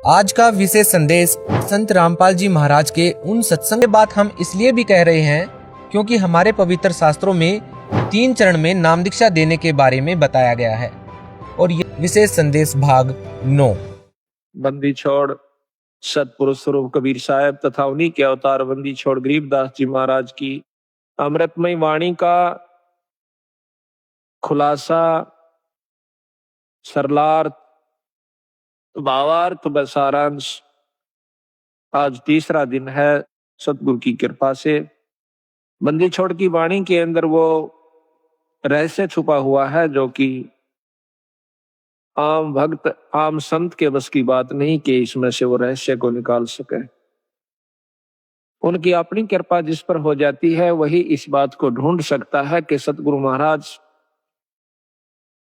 आज का विशेष संदेश संत रामपाल जी महाराज के उन सत्संग। बात हम इसलिए भी कह रहे हैं क्योंकि हमारे पवित्र शास्त्रों में 3 चरण में नाम दीक्षा देने के बारे में बताया गया है और ये विशेष संदेश भाग 9। बंदी छोड़ सतपुरुष स्वरूप कबीर साहब तथा उन्हीं के अवतार बंदी छोड़ गरीबदास जी महाराज की अमृतमय वाणी का खुलासा, सरलार्थ, भावार्थ व सारांश आज तीसरा दिन है। सतगुरु की कृपा से बंदी छोड़ की वाणी के अंदर वो रहस्य छुपा हुआ है जो कि आम भक्त आम संत के बस की बात नहीं कि इसमें से वो रहस्य को निकाल सके। उनकी अपनी कृपा जिस पर हो जाती है वही इस बात को ढूंढ सकता है कि सतगुरु महाराज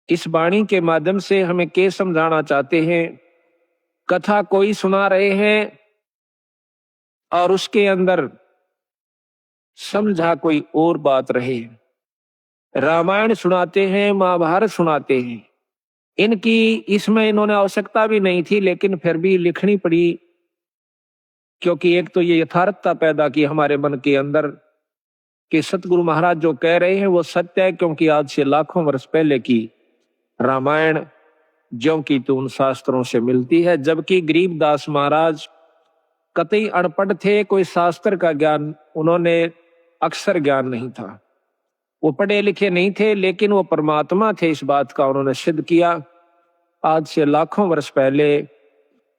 इस वाणी के माध्यम से हमें क्या समझाना चाहते हैं। कथा कोई सुना रहे हैं और उसके अंदर समझा कोई और बात रहे। रामायण सुनाते हैं, महाभारत सुनाते हैं, इनकी इसमें इन्होंने आवश्यकता भी नहीं थी लेकिन फिर भी लिखनी पड़ी क्योंकि एक तो ये यथार्थता पैदा की हमारे मन के अंदर कि सतगुरु महाराज जो कह रहे हैं वो सत्य है। क्योंकि आज से लाखों वर्ष पहले की रामायण ज्यों की तो उन शास्त्रों से मिलती है, जबकि गरीबदास महाराज कतई अनपढ़ थे, कोई शास्त्र का ज्ञान उन्होंने अक्षर ज्ञान नहीं था, वो पढ़े लिखे नहीं थे, लेकिन वो परमात्मा थे इस बात का उन्होंने सिद्ध किया। आज से लाखों वर्ष पहले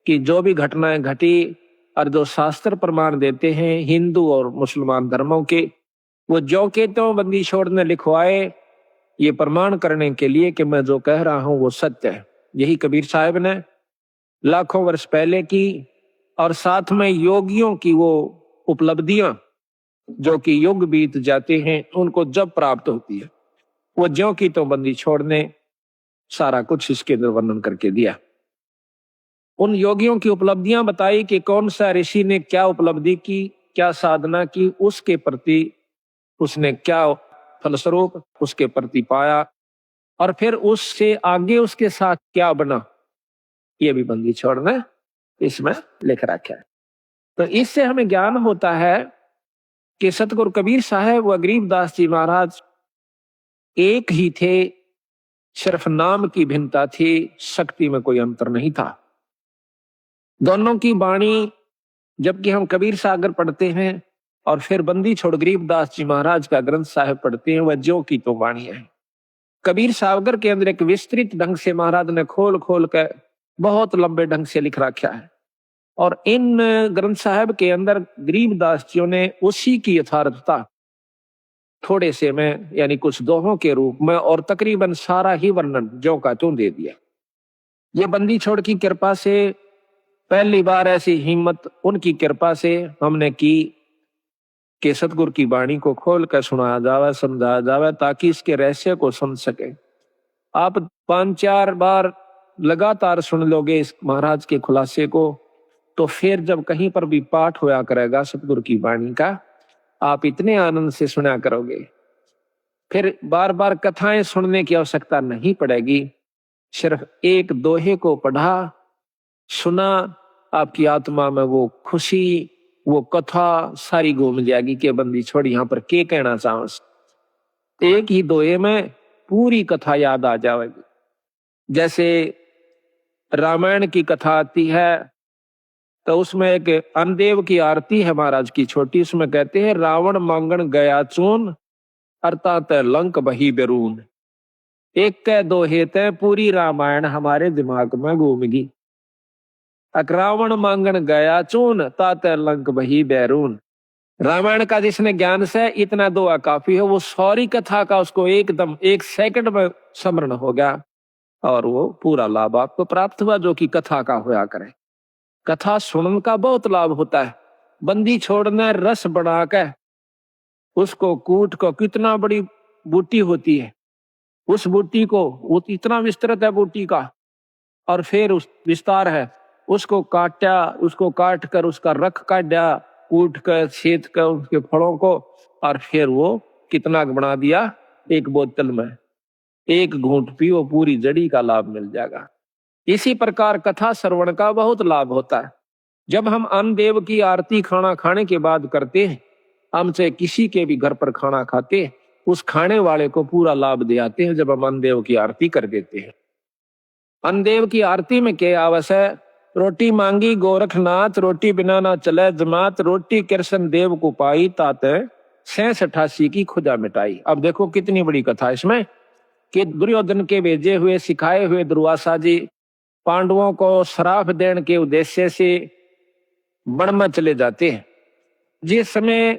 की जो भी घटनाएं घटी और जो शास्त्र प्रमाण देते हैं हिंदू और मुसलमान धर्मों के, वो जो के तो बंदी छोड़ ने लिखवाए ये प्रमाण करने के लिए कि मैं जो कह रहा हूं वो सत्य है। यही कबीर साहब ने लाखों वर्ष पहले की और साथ में योगियों की वो उपलब्धियां जो कि युग बीत जाते हैं उनको जब प्राप्त होती है वो ज्यों की तो बंदी छोड़ने सारा कुछ इसके अंदर वर्णन करके दिया। उन योगियों की उपलब्धियां बताई कि कौन सा ऋषि ने क्या उपलब्धि की, क्या साधना की, उसके प्रति उसने क्या फलस्वरूप उसके प्रति पाया और फिर उससे आगे उसके साथ क्या बना, ये भी बंदी छोड़ ने इसमें लिख रखा है। तो इससे हमें ज्ञान होता है कि सतगुरु कबीर साहब व गरीबदास जी महाराज एक ही थे, सिर्फ नाम की भिन्नता थी, शक्ति में कोई अंतर नहीं था। दोनों की वाणी जबकि हम कबीर सागर पढ़ते हैं और फिर बंदी छोड़ गरीबदास जी महाराज का ग्रंथ साहिब पढ़ते हैं, वह ज्यों की तो वाणी है। कबीर सागर के अंदर एक विस्तृत ढंग से महाराज ने खोल खोल कर बहुत लंबे ढंग से लिख रखा है और इन ग्रंथ साहिब के अंदर गरीबदास जी ने उसी की यथार्थता थोड़े से में यानी कुछ दोहों के रूप में और तकरीबन सारा ही वर्णन ज्यों का त्यों दे दिया। ये बंदी छोड़ की कृपा से पहली बार ऐसी हिम्मत उनकी कृपा से हमने की कि सतगुरु की वाणी को खोल कर सुनाया जावे, समझाया जावे ताकि इसके रहस्य को समझ सके। आप 5-4 बार लगातार सुन लोगे इस महाराज के खुलासे को तो फिर जब कहीं पर भी पाठ होया करेगा सतगुरु की वाणी का आप इतने आनंद से सुना करोगे, फिर बार बार कथाएं सुनने की आवश्यकता नहीं पड़ेगी। सिर्फ एक दोहे को पढ़ा सुना, आपकी आत्मा में वो खुशी वो कथा सारी घूम जाएगी कि बंदी छोड़ यहाँ पर क्या कहना चाहो। एक ही दोहे में पूरी कथा याद आ जाएगी। जैसे रामायण की कथा आती है तो उसमें एक अनदेव की आरती है महाराज की छोटी, उसमें कहते हैं रावण मांगण गया चून अर्थात लंक बही बेरून। एक कह दो हेते पूरी रामायण हमारे दिमाग में घूमगी। रावण मांगण गया चून तात लंक बही बैरून। रामायण का जिसने ज्ञान से इतना दुआ काफी है, वो सारी कथा का उसको एकदम 1 सेकंड में स्मरण हो गया और वो पूरा लाभ आपको प्राप्त हुआ जो कि कथा का होया करे। कथा सुनने का बहुत लाभ होता है। बंदी छोड़ने रस बना के उसको कूट को, कितना बड़ी बूटी होती है उस बूटी को, वो इतना विस्तृत है बूटी का और फिर उस विस्तार है, उसको काटा, उसको काट कर उसका रख काटा, कूट कर छेद कर उसके फलों को और फिर वो कितना बना दिया, एक बोतल में 1 घूंट पियो पूरी जड़ी का लाभ मिल जाएगा। इसी प्रकार कथा श्रवण का बहुत लाभ होता है। जब हम अन्न देव की आरती खाना खाने के बाद करते हैं, हम चाहे किसी के भी घर पर खाना खाते हैं, उस खाने वाले को पूरा लाभ दे आते हैं जब हम अन्न देव की आरती कर देते हैं। अन्न देव की आरती में क्या आवश्यक? रोटी मांगी गोरखनाथ, रोटी बिना ना चले जमात, रोटी कृष्ण देव को पाई तात 688 की खुदा मिटाई। अब देखो कितनी बड़ी कथा इसमें कि दुर्योधन के भेजे हुए सिखाए हुए दुर्वासा जी पांडवों को श्राप देने के उद्देश्य से वन में चले जाते हैं। जिस समय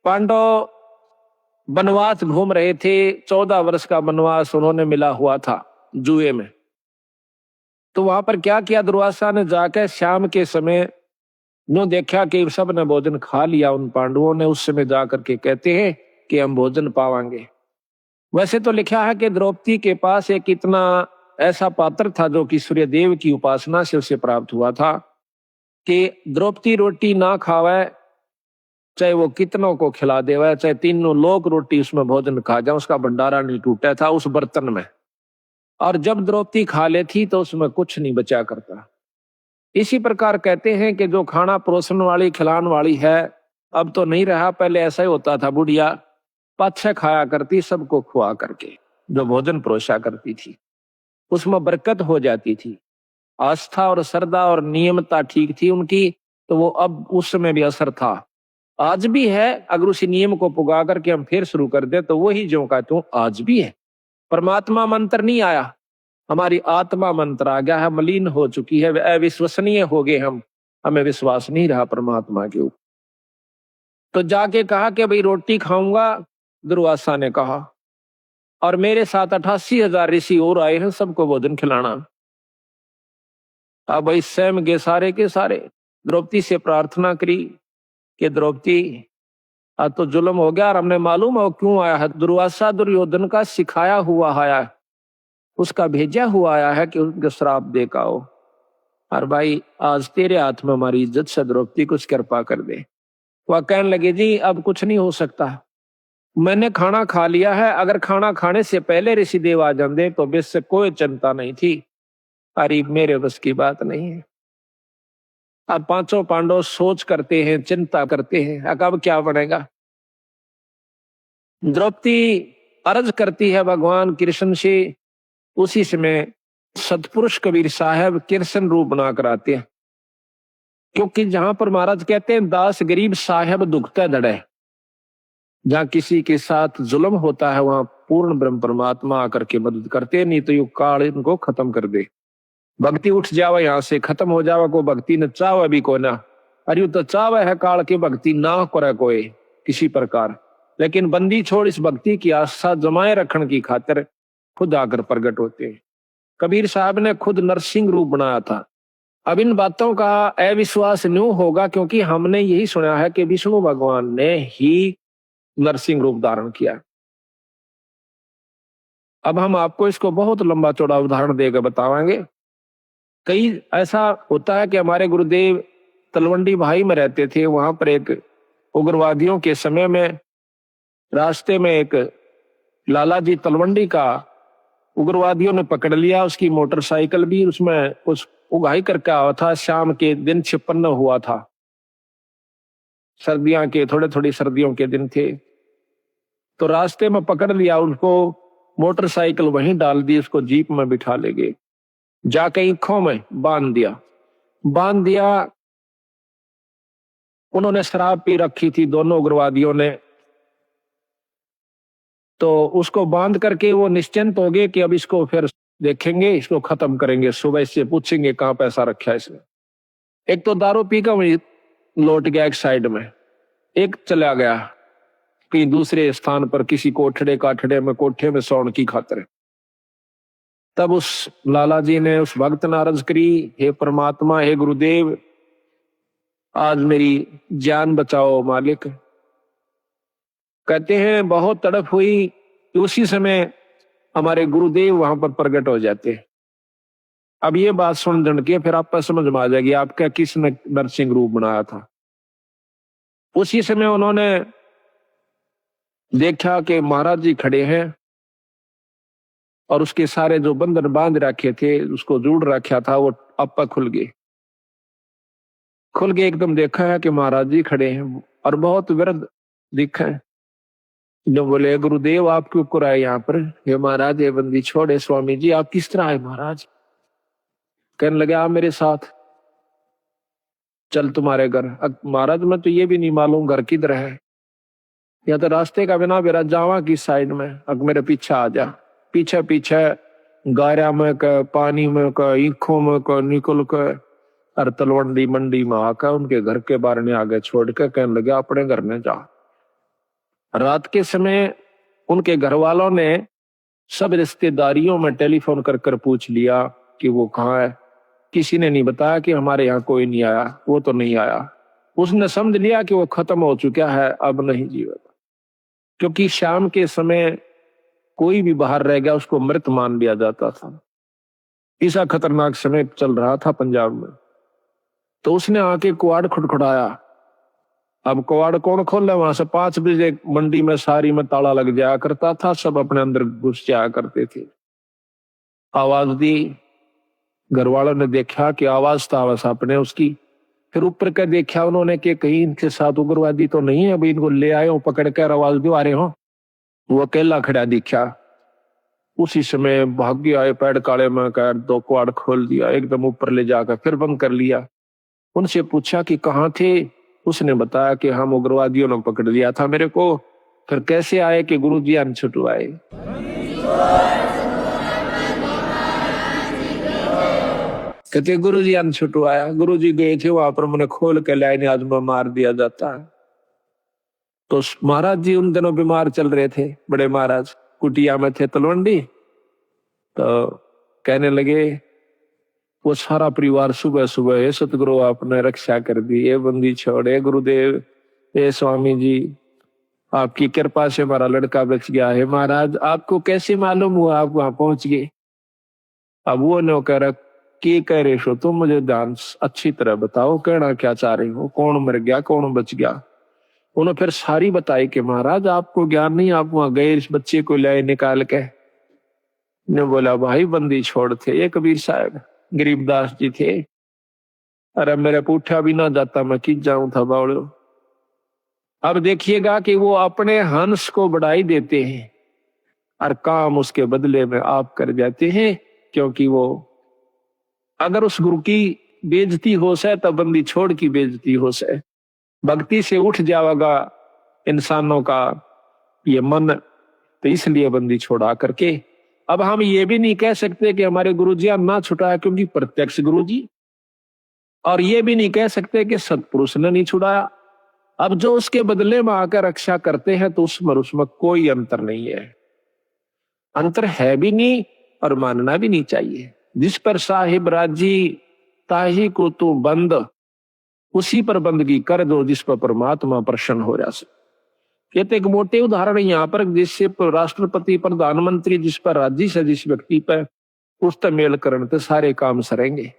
पांडव वनवास घूम रहे थे, 14 वर्ष का वनवास उन्होंने मिला हुआ था जुए में, तो वहां पर क्या किया दुर्वासा ने, जाकर शाम के समय नो देखा कि सब ने भोजन खा लिया उन पांडवों ने, उस समय जाकर के कहते हैं कि हम भोजन पावांगे। वैसे तो लिखा है कि द्रौपदी के पास एक इतना ऐसा पात्र था जो कि सूर्यदेव की उपासना से उसे प्राप्त हुआ था कि द्रौपदी रोटी ना खावे, चाहे वो कितनों को खिला देवे, चाहे तीनों लोग रोटी उसमें भोजन खा जाए, उसका भंडारा नहीं टूटा था उस बर्तन में। और जब द्रौपदी खा लेती तो उसमें कुछ नहीं बचा करता। इसी प्रकार कहते हैं कि जो खाना परोसन वाली खिलाने वाली है अब तो नहीं रहा, पहले ऐसा ही होता था, बुढ़िया पाछे खाया करती सबको खुआ करके, जो भोजन परोसा करती थी उसमें बरकत हो जाती थी। आस्था और श्रद्धा और नियमता ठीक थी उनकी, तो वो अब उस समय भी असर था, आज भी है। अगर उसी नियम को पुगा करके हम फिर शुरू कर दे तो वही जो का त्यों आज भी है। परमात्मा मंत्र नहीं आया, हमारी आत्मा मंत्र आ गया है, मलिन हो चुकी है, अविश्वसनीय हो गए हम, हमें विश्वास नहीं रहा परमात्मा के ऊपर। तो जाके कहा कि भाई रोटी खाऊंगा, दुर्वासा ने कहा, और मेरे साथ 88,000 ऋषि और आए हैं, सबको भोजन खिलाना। अब भाई स्वयं के सारे द्रौपदी से प्रार्थना करी कि द्रौपदी आज तो जुल्म हो गया और हमने मालूम हो क्यों आया है। दुर्वासा दुर्योधन का सिखाया हुआ आया है, उसका भेजा हुआ आया है कि उनके श्राप देखा हो, और भाई आज तेरे हाथ में हमारी इज्जत से द्रौपदी कुछ कृपा कर दे। वह कहने लगे जी अब कुछ नहीं हो सकता, मैंने खाना खा लिया है, अगर खाना खाने से पहले ऋषिदेव आ जाते तो बेस से कोई चिंता नहीं थी, अरे मेरे बस की बात नहीं है। अब पांचों पांडव सोच करते हैं, चिंता करते हैं, अब क्या बनेगा। द्रौपदी अर्ज करती है भगवान कृष्ण से। उसी समय सतपुरुष कबीर साहब कृष्ण रूप बनाकर आते हैं, क्योंकि जहां पर महाराज कहते हैं दास गरीब साहेब दुखता दड़े, जहां किसी के साथ जुल्म होता है वहां पूर्ण ब्रह्म परमात्मा आकर के मदद करते, नहीं तो युग काल इनको खत्म कर दे। भक्ति उठ जावे, यहाँ से खत्म हो जावे, को भक्ति न चावे भी को ना, अरे तो चावे है काल की भक्ति ना करे कोई किसी प्रकार, लेकिन बंदी छोड़ इस भक्ति की आस्था जमाए रखने की खातिर खुद आकर प्रकट होते हैं। कबीर साहब ने खुद नरसिंह रूप बनाया था। अब इन बातों का अविश्वास न्यू होगा क्योंकि हमने यही सुना है कि विष्णु भगवान ने ही नरसिंह रूप धारण किया। अब हम आपको इसको बहुत लंबा चौड़ा उदाहरण देकर बताएंगे। कई ऐसा होता है कि हमारे गुरुदेव तलवंडी भाई में रहते थे, वहां पर एक उग्रवादियों के समय में रास्ते में एक लाला जी तलवंडी का उग्रवादियों ने पकड़ लिया, उसकी मोटरसाइकिल भी उसमें कुछ उगाही करके आया था। शाम के दिन 56 हुआ था, सर्दियों के थोड़ी सर्दियों के दिन थे, तो रास्ते में पकड़ लिया उनको, मोटरसाइकिल वहीं डाल दी, उसको जीप में बिठा ले गए, जाके ईखों में बांध दिया। उन्होंने शराब पी रखी थी दोनों उग्रवादियों ने, तो उसको बांध करके वो निश्चिंत हो गए कि अब इसको फिर देखेंगे, इसको खत्म करेंगे, सुबह से पूछेंगे कहाँ पैसा रखा है इसने। एक तो दारू पी कर वही लौट गया एक साइड में, एक चला गया कहीं दूसरे स्थान पर किसी कोठड़े में कोठे में सोने की खातिर। तब उस लाला जी ने उस भक्त ने अर्ज करी, हे परमात्मा, हे गुरुदेव, आज मेरी जान बचाओ मालिक। कहते हैं बहुत तड़प हुई, उसी समय हमारे गुरुदेव वहां पर प्रकट हो जाते हैं। अब ये बात सुन जन के फिर आपको समझ में आ जाएगी आपका किसने नरसिंह रूप बनाया था। उसी समय उन्होंने देखा कि महाराज जी खड़े हैं, और उसके सारे जो बंधन बांध रखे थे, उसको जोड़ रखा था, वो आपा खुल गए। खुल के एकदम देखा है कि महाराज जी खड़े हैं और बहुत वृद्ध दिखा है। जो बोले, गुरुदेव आप क्यों कर आए यहाँ पर? हे महाराज, ये बंदी छोड़े। स्वामी जी आप किस तरह आए महाराज? कहने लगे, आप मेरे साथ चल तुम्हारे घर। महाराज मैं तो ये भी नहीं मालूम घर किधर है, या तो रास्ते का बिना मेरा जावा की साइड में, अब मेरे पीछे आ जा। पीछे पीछे गारा में का, पानी में का, ईखों में का निकल कर और तलवंडी मंडी में आकर उनके घर के बारे में आगे छोड़ के कहने लगे, अपने घर में जा। रात के समय उनके घर वालों ने सब रिश्तेदारियों में टेलीफोन कर कर पूछ लिया कि वो कहाँ है। किसी ने नहीं बताया कि हमारे यहाँ कोई नहीं आया, वो तो नहीं आया। उसने समझ लिया कि वो खत्म हो चुका है, अब नहीं जीवेगा। क्योंकि शाम के समय कोई भी बाहर रह गया उसको मृत मान लिया जाता था। ऐसा खतरनाक समय चल रहा था पंजाब में। तो उसने आके कुआड़ खड़खड़ाया। अब कुआड़ कौन खोले? वहां से 5 बजे मंडी में सारी में ताला लग जाया करता था, सब अपने अंदर घुस जाया करते थे। आवाज दी, घर वालों ने देखा कि आवाज था बस अपने उसकी। फिर ऊपर का देखा उन्होंने कि कहीं इनके साथ उग्रवादी तो नहीं है, अभी इनको ले आए हो पकड़ कर, आवाज दो आ रहे हो। वो अकेला खड़ा दिखा। उसी समय भाग्य आए, पैर काले में कर 2 कुआड़ खोल दिया, एकदम ऊपर ले जाकर फिर बंद कर लिया। उनसे पूछा कि कहाँ थे? उसने बताया कि हम उग्रवादियों ने पकड़ लिया था मेरे को। फिर कैसे आए? कि गुरु जी अन छुटवाए। कहते गुरु जी अन छुटवाया। गुरु जी गए थे वहां पर, मैंने खोल के लाइन आज में मार दिया जाता है। तो महाराज जी उन दिनों बीमार चल रहे थे, बड़े महाराज कुटिया में थे तलवंडी। तो कहने लगे, वो सारा परिवार सुबह सुबह, हे सतगुरु आपने रक्षा कर दी, ये बंदी छोड़े गुरुदेव, हे स्वामी जी आपकी कृपा से हमारा लड़का बच गया है। महाराज आपको कैसे मालूम हुआ आप वहां पहुंच गए? अब वो नौकर के कह रहे हो तुम, मुझे ध्यान अच्छी तरह बताओ, कहना क्या चाह रहे हो, कौन मर गया कौन बच गया? उन्होंने फिर सारी बताई कि महाराज आपको ज्ञान नहीं, आप वहां गए इस बच्चे को ले निकाल के। ने बोला, भाई बंदी छोड़ थे ये कबीर साहब, गरीबदास जी थे। अरे मेरे पूठा भी ना जाता, मैं किस जाऊं था बावड़ो। अब देखिएगा कि वो अपने हंस को बढ़ाई देते हैं और काम उसके बदले में आप कर जाते हैं। क्योंकि वो अगर उस गुरु की बेइज्जती हो से, तब बंदी छोड़ की बेइज्जती हो से। भक्ति से उठ जाएगा इंसानों का ये मन, तो इसलिए बंदी छोड़ा करके। अब हम ये भी नहीं कह सकते कि हमारे गुरुजी ना छुटाया, क्योंकि प्रत्यक्ष गुरुजी, और ये भी नहीं कह सकते कि सतपुरुष ने नहीं छुड़ाया। अब जो उसके बदले में आकर रक्षा करते हैं तो उसमें कोई अंतर नहीं है। अंतर है भी नहीं और मानना भी नहीं चाहिए। जिस पर साहिब राजी ताही को तू बंद, उसी पर बंदगी कर दो जिस पर परमात्मा प्रसन्न हो जा सके। ये तो एक मोटे उदाहरण है यहाँ पर, जिससे राष्ट्रपति प्रधानमंत्री जिस पर राजी से जिस व्यक्ति पर उस पर मेल करण तो सारे काम सरेंगे।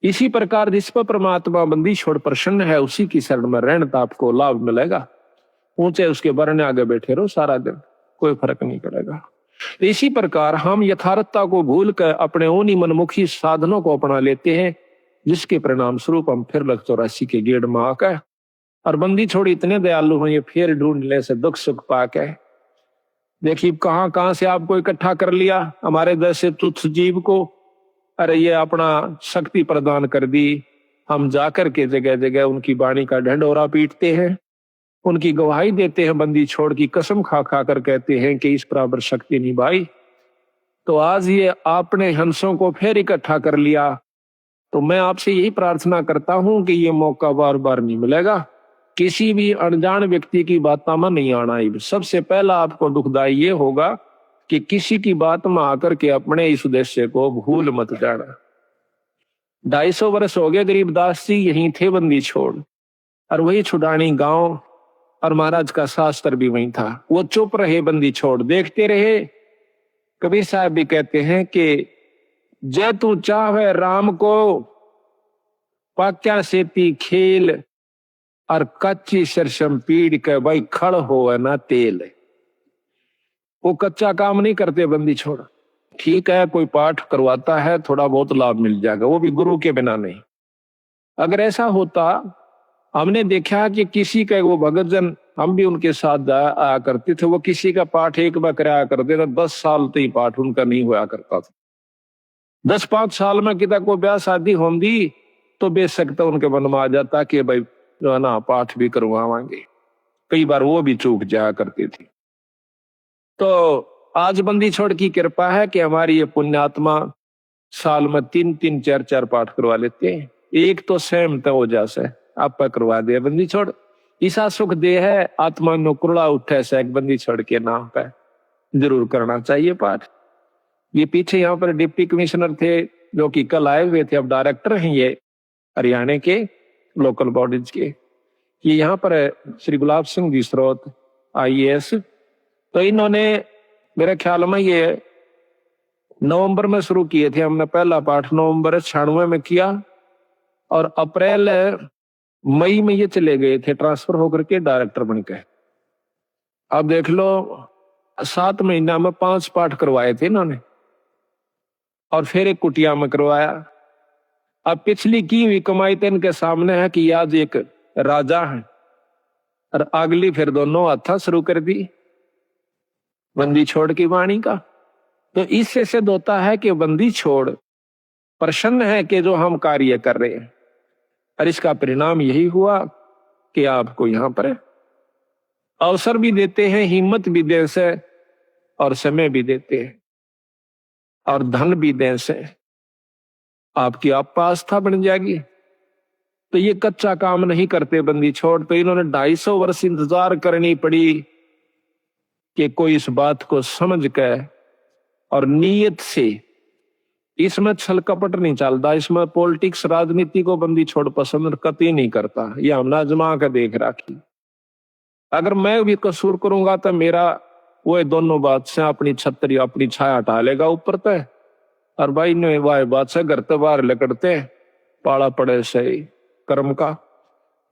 इसी प्रकार जिस पर परमात्मा बंदी छोड़ प्रसन्न है, उसी की शरण में रहने तो आपको लाभ मिलेगा। ऊंचे उसके बरने आगे बैठे रहो सारा दिन, कोई फर्क नहीं पड़ेगा। इसी प्रकार हम यथार्थता को भूल कर अपने उन्हीं मनमुखी साधनों को अपना लेते हैं, जिसके परिणाम स्वरूप हम फिर 84 के गेड़ में आकर और बंदी छोड़ी इतने दयालु हो, ये फिर ढूंढने से दुख सुख पाके। देखिए कहां कहां से आपको इकट्ठा कर लिया, हमारे जैसे तुच्छ जीव को। अरे ये अपना शक्ति प्रदान कर दी। हम जाकर के जगह जगह उनकी वाणी का ढंढोरा पीटते हैं, उनकी गवाही देते हैं, बंदी छोड़ की कसम खा खा कर कहते हैं कि इस बराबर शक्ति नहीं भाई। तो आज ये आपने हंसों को फिर इकट्ठा कर लिया। तो मैं आपसे यही प्रार्थना करता हूं कि ये मौका बार बार नहीं मिलेगा। किसी भी अनजान व्यक्ति की बातों में नहीं आना है। सबसे पहला आपको दुखदाई ये होगा कि किसी की बात में आकर के अपने इस उद्देश्य को भूल मत जाना। 250 वर्ष हो गए गरीबदास जी यहीं थे बंदी छोड़, और वही छुड़ानी गांव, और महाराज का शास्त्र भी वहीं था। वो चुप रहे, बंदी छोड़ देखते रहे। कबीर साहब भी कहते हैं कि जय तू चाहे राम को, पाक्या सेती खेल, और कच्ची सरसम पीड़ के भाई खड़ हो ना तेल। वो कच्चा काम नहीं करते बंदी छोड़, ठीक है, कोई पाठ करवाता है, थोड़ा बहुत लाभ मिल जाएगा, वो भी गुरु के बिना नहीं। अगर ऐसा होता, हमने देखा कि किसी का वो भगत जन, हम भी उनके साथ आया करते थे, वो किसी का पाठ एक बार कराया करते थे, 10 साल तक पाठ उनका नहीं हुआ करता था। 10-5 साल में किता को ब्याह शादी होंगी तो बेशक तो उनके मन में आ जाता कि भाई जो है ना पाठ भी करवावांगे। कई बार वो भी चूक जाया करती थी। तो आज बंदी छोड़ की कृपा है कि हमारी ये पुण्यात्मा साल में 3-3 4-4 पाठ करवा लेते हैं। एक तो सहमत हो जासे आप करवा दे बंदी छोड़, ईसा सुख दे है आत्मा नो कुरड़ा उठे से एक बंदी छोड़ के नाम पे जरूर करना चाहिए पाठ। ये पीछे यहाँ पर डिप्टी कमिश्नर थे जो कि कल आए हुए थे, अब डायरेक्टर हैं ये हरियाणा के लोकल बॉडीज के। ये यहाँ पर श्री गुलाब सिंह जी स्रोत IAS, तो इन्होंने मेरे ख्याल में ये नवंबर में शुरू किए थे। हमने पहला पाठ नवंबर 96 में किया और अप्रैल मई में ये चले गए थे ट्रांसफर होकर के डायरेक्टर बन के। अब देख लो 7 महीना में 5 पाठ करवाए थे इन्होंने और फिर एक कुटिया में करवाया। अब पिछली की हुई कमाई तो इनके सामने है कि आज एक राजा है और अगली फिर दोनों हथा शुरू कर दी बंदी छोड़ की वाणी का। तो इससे सिद्ध होता है कि बंदी छोड़ प्रसन्न है कि जो हम कार्य कर रहे हैं, और इसका परिणाम यही हुआ कि आपको यहां पर अवसर भी देते हैं, हिम्मत भी दे से और समय भी देते हैं और धन भी दे से आपकी आस्था बन जाएगी। तो ये कच्चा काम नहीं करते बंदी छोड़। तो इन्होंने 250 वर्ष इंतजार करनी पड़ी कि कोई इस बात को समझ के और नीयत से, इसमें छल कपट नहीं चलता, इसमें पॉलिटिक्स राजनीति को बंदी छोड़ पसंद कतई नहीं करता। ये हमने आजमा के देख रखी। अगर मैं भी कसूर करूंगा तो मेरा वो दोनों बात से अपनी छतरी अपनी छाया हटा लेगा ऊपर तय, और भाई ने वाह बात से घर तो बाहर लकड़ते पाला पड़े से कर्म का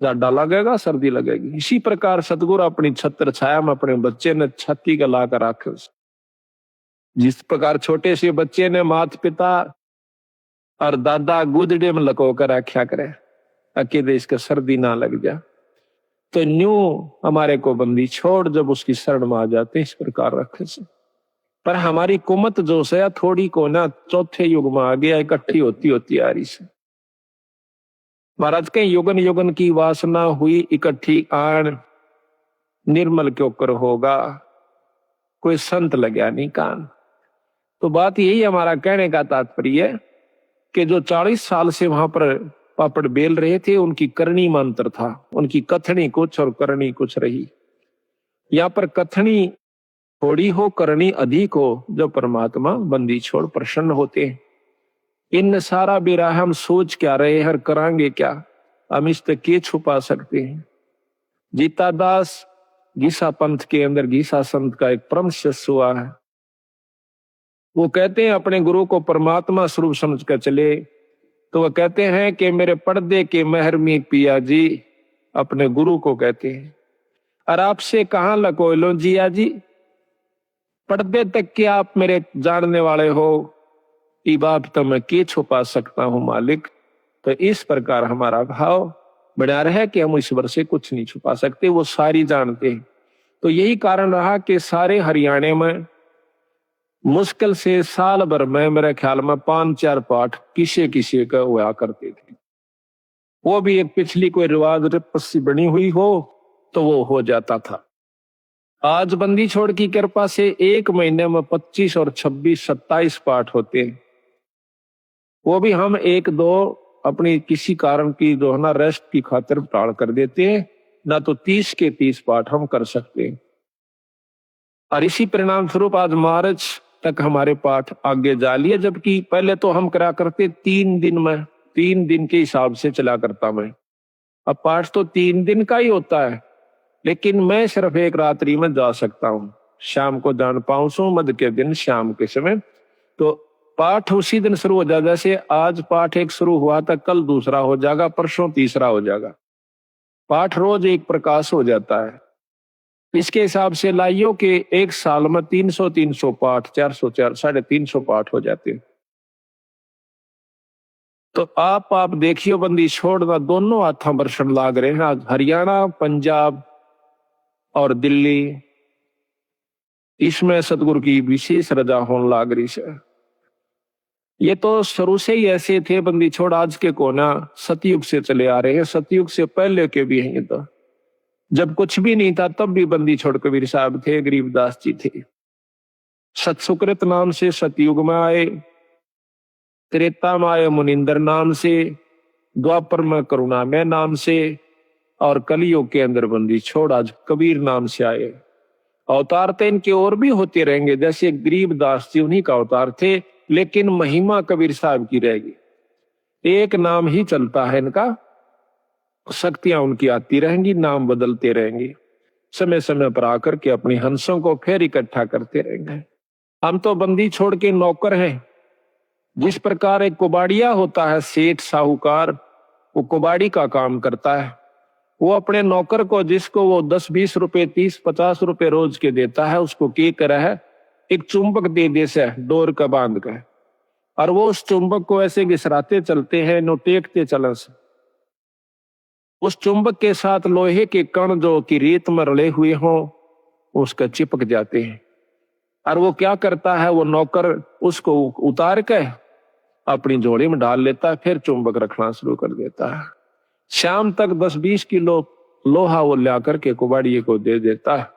जाडा लगेगा, सर्दी लगेगी। इसी प्रकार सतगुरु अपनी छत्र छाया में अपने बच्चे ने छत्ती का ला कर रखे। जिस प्रकार छोटे से बच्चे ने माता पिता और दादा गुदड़े में लको कर रखा करे अकेले इसके सर्दी ना लग जा, तो न्यू हमारे को बंदी छोड़ जब उसकी शरण में आ जाते इस प्रकार रखे से। पर हमारी कुमत जो से थोड़ी को ना चौथे युग में आ गया, इकट्ठी होती होती आ रही से। महाराज के युगन युगन की वासना हुई इकट्ठी आन, निर्मल क्यों कर होगा कोई संत लग्या नहीं कान। तो बात यही हमारा कहने का तात्पर्य है कि जो 40 साल से वहां पर पापड़ बेल रहे थे उनकी करनी में अंतर था, उनकी कथनी कुछ और करनी कुछ रही। यहाँ पर कथनी थोड़ी हो करनी अधिक हो, जो परमात्मा बंदी छोड़ प्रसन्न होते हैं। इन सारा बिरा हम सोच क्या रहे हैं, करांगे क्या, हम इस तक के छुपा सकते हैं। जीता दास गीसा पंथ के अंदर गीसा संत का एक परम शिष्य हुआ है। वो कहते हैं अपने गुरु को परमात्मा स्वरूप समझ कर चले। तो वो कहते हैं कि मेरे पर्दे के मेहरमी पिया जी, अपने गुरु को कहते हैं, और आपसे कहां लको लो जिया जी, पर्दे तक के आप मेरे जानने वाले हो, ई बात तो मैं के छुपा सकता हूं मालिक। तो इस प्रकार हमारा भाव बना रहे कि हम ईश्वर से कुछ नहीं छुपा सकते, वो सारी जानते हैं। तो यही कारण रहा कि सारे हरियाणा में मुश्किल से साल भर में मेरे ख्याल में 5-4 पाठ किसी किसी का हुआ करते थे। वो भी एक पिछली कोई रिवाज पस्सी बनी हुई हो तो वो हो जाता था। आज बंदी छोड़ की कृपा से एक महीने में 25 और 26-27 पाठ होते हैं। वो भी हम 1-2 अपनी किसी कारण की जो है ना रेस्ट की खातिर टाल कर देते हैं, ना तो 30 के 30 पाठ हम कर सकते हैं। और इसी परिणाम स्वरूप आज मार्च तक हमारे पाठ आगे जा लिए, जबकि पहले तो हम करा करते 3 दिन में, 3 दिन के हिसाब से चला करता मैं। अब पाठ तो 3 दिन का ही होता है, लेकिन मैं सिर्फ एक रात्रि में जा सकता हूं। शाम को जान पाऊं मध्य के दिन शाम के समय, तो पाठ उसी दिन शुरू हो जाएगा। जैसे आज पाठ एक शुरू हुआ था, कल दूसरा हो जाएगा, परसों तीसरा हो जाएगा। पाठ रोज एक प्रकाश हो जाता है। इसके हिसाब से लाइयों के एक साल में 300 पाठ, 404, 350 पाठ हो जाते हैं। तो आप देखियो बंदी छोड़ना दोनों हाथों बरसन लाग रहे हैं। आज हरियाणा, पंजाब और दिल्ली, इसमें सतगुरु की विशेष रजा होने लाग रही है। ये तो शुरू से ही ऐसे थे बंदी छोड़, आज के कोना सतयुग से चले आ रहे हैं, सतयुग से पहले के भी हैं। ये तो जब कुछ भी नहीं था तब भी बंदी छोड़ कबीर साहब थे, गरीबदास जी थे। सतसुकृत नाम से सतयुग में आए, त्रेता में आए मुनिंदर नाम से, द्वापर में करुणामय नाम से, और कलियुग के अंदर बंदी छोड़ आज कबीर नाम से आए। अवतार तो इनके और भी होते रहेंगे, जैसे गरीबदास जी उन्हीं का अवतार थे, लेकिन महिमा कबीर साहब की रहेगी। एक नाम ही चलता है इनका, शक्तियां उनकी आती रहेंगी, नाम बदलते रहेंगे, समय समय पर आकर के अपनी हंसों को फिर इकट्ठा करते रहेंगे। हम तो बंदी छोड़ के नौकर हैं। जिस प्रकार एक कुबाड़िया होता है, सेठ साहूकार, वो कुबाड़ी का काम करता है। वो अपने नौकर को, जिसको वो 10-20 रुपए, 30-50 रुपए रोज के देता है, उसको क्या करा है, एक चुंबक दे दे से डोर का बांध कर, और वो उस चुंबक को ऐसे घिसराते चलते हैं, नो टेकते चलन से। उस चुंबक के साथ लोहे के कण जो कि रेत में रले हुए हों, उसका चिपक जाते हैं। और वो क्या करता है, वो नौकर उसको उतार के अपनी झोली में डाल लेता है, फिर चुंबक रखना शुरू कर देता है। शाम तक 10-20 किलो लोहा वो ला करके कुबाड़िए को दे देता है।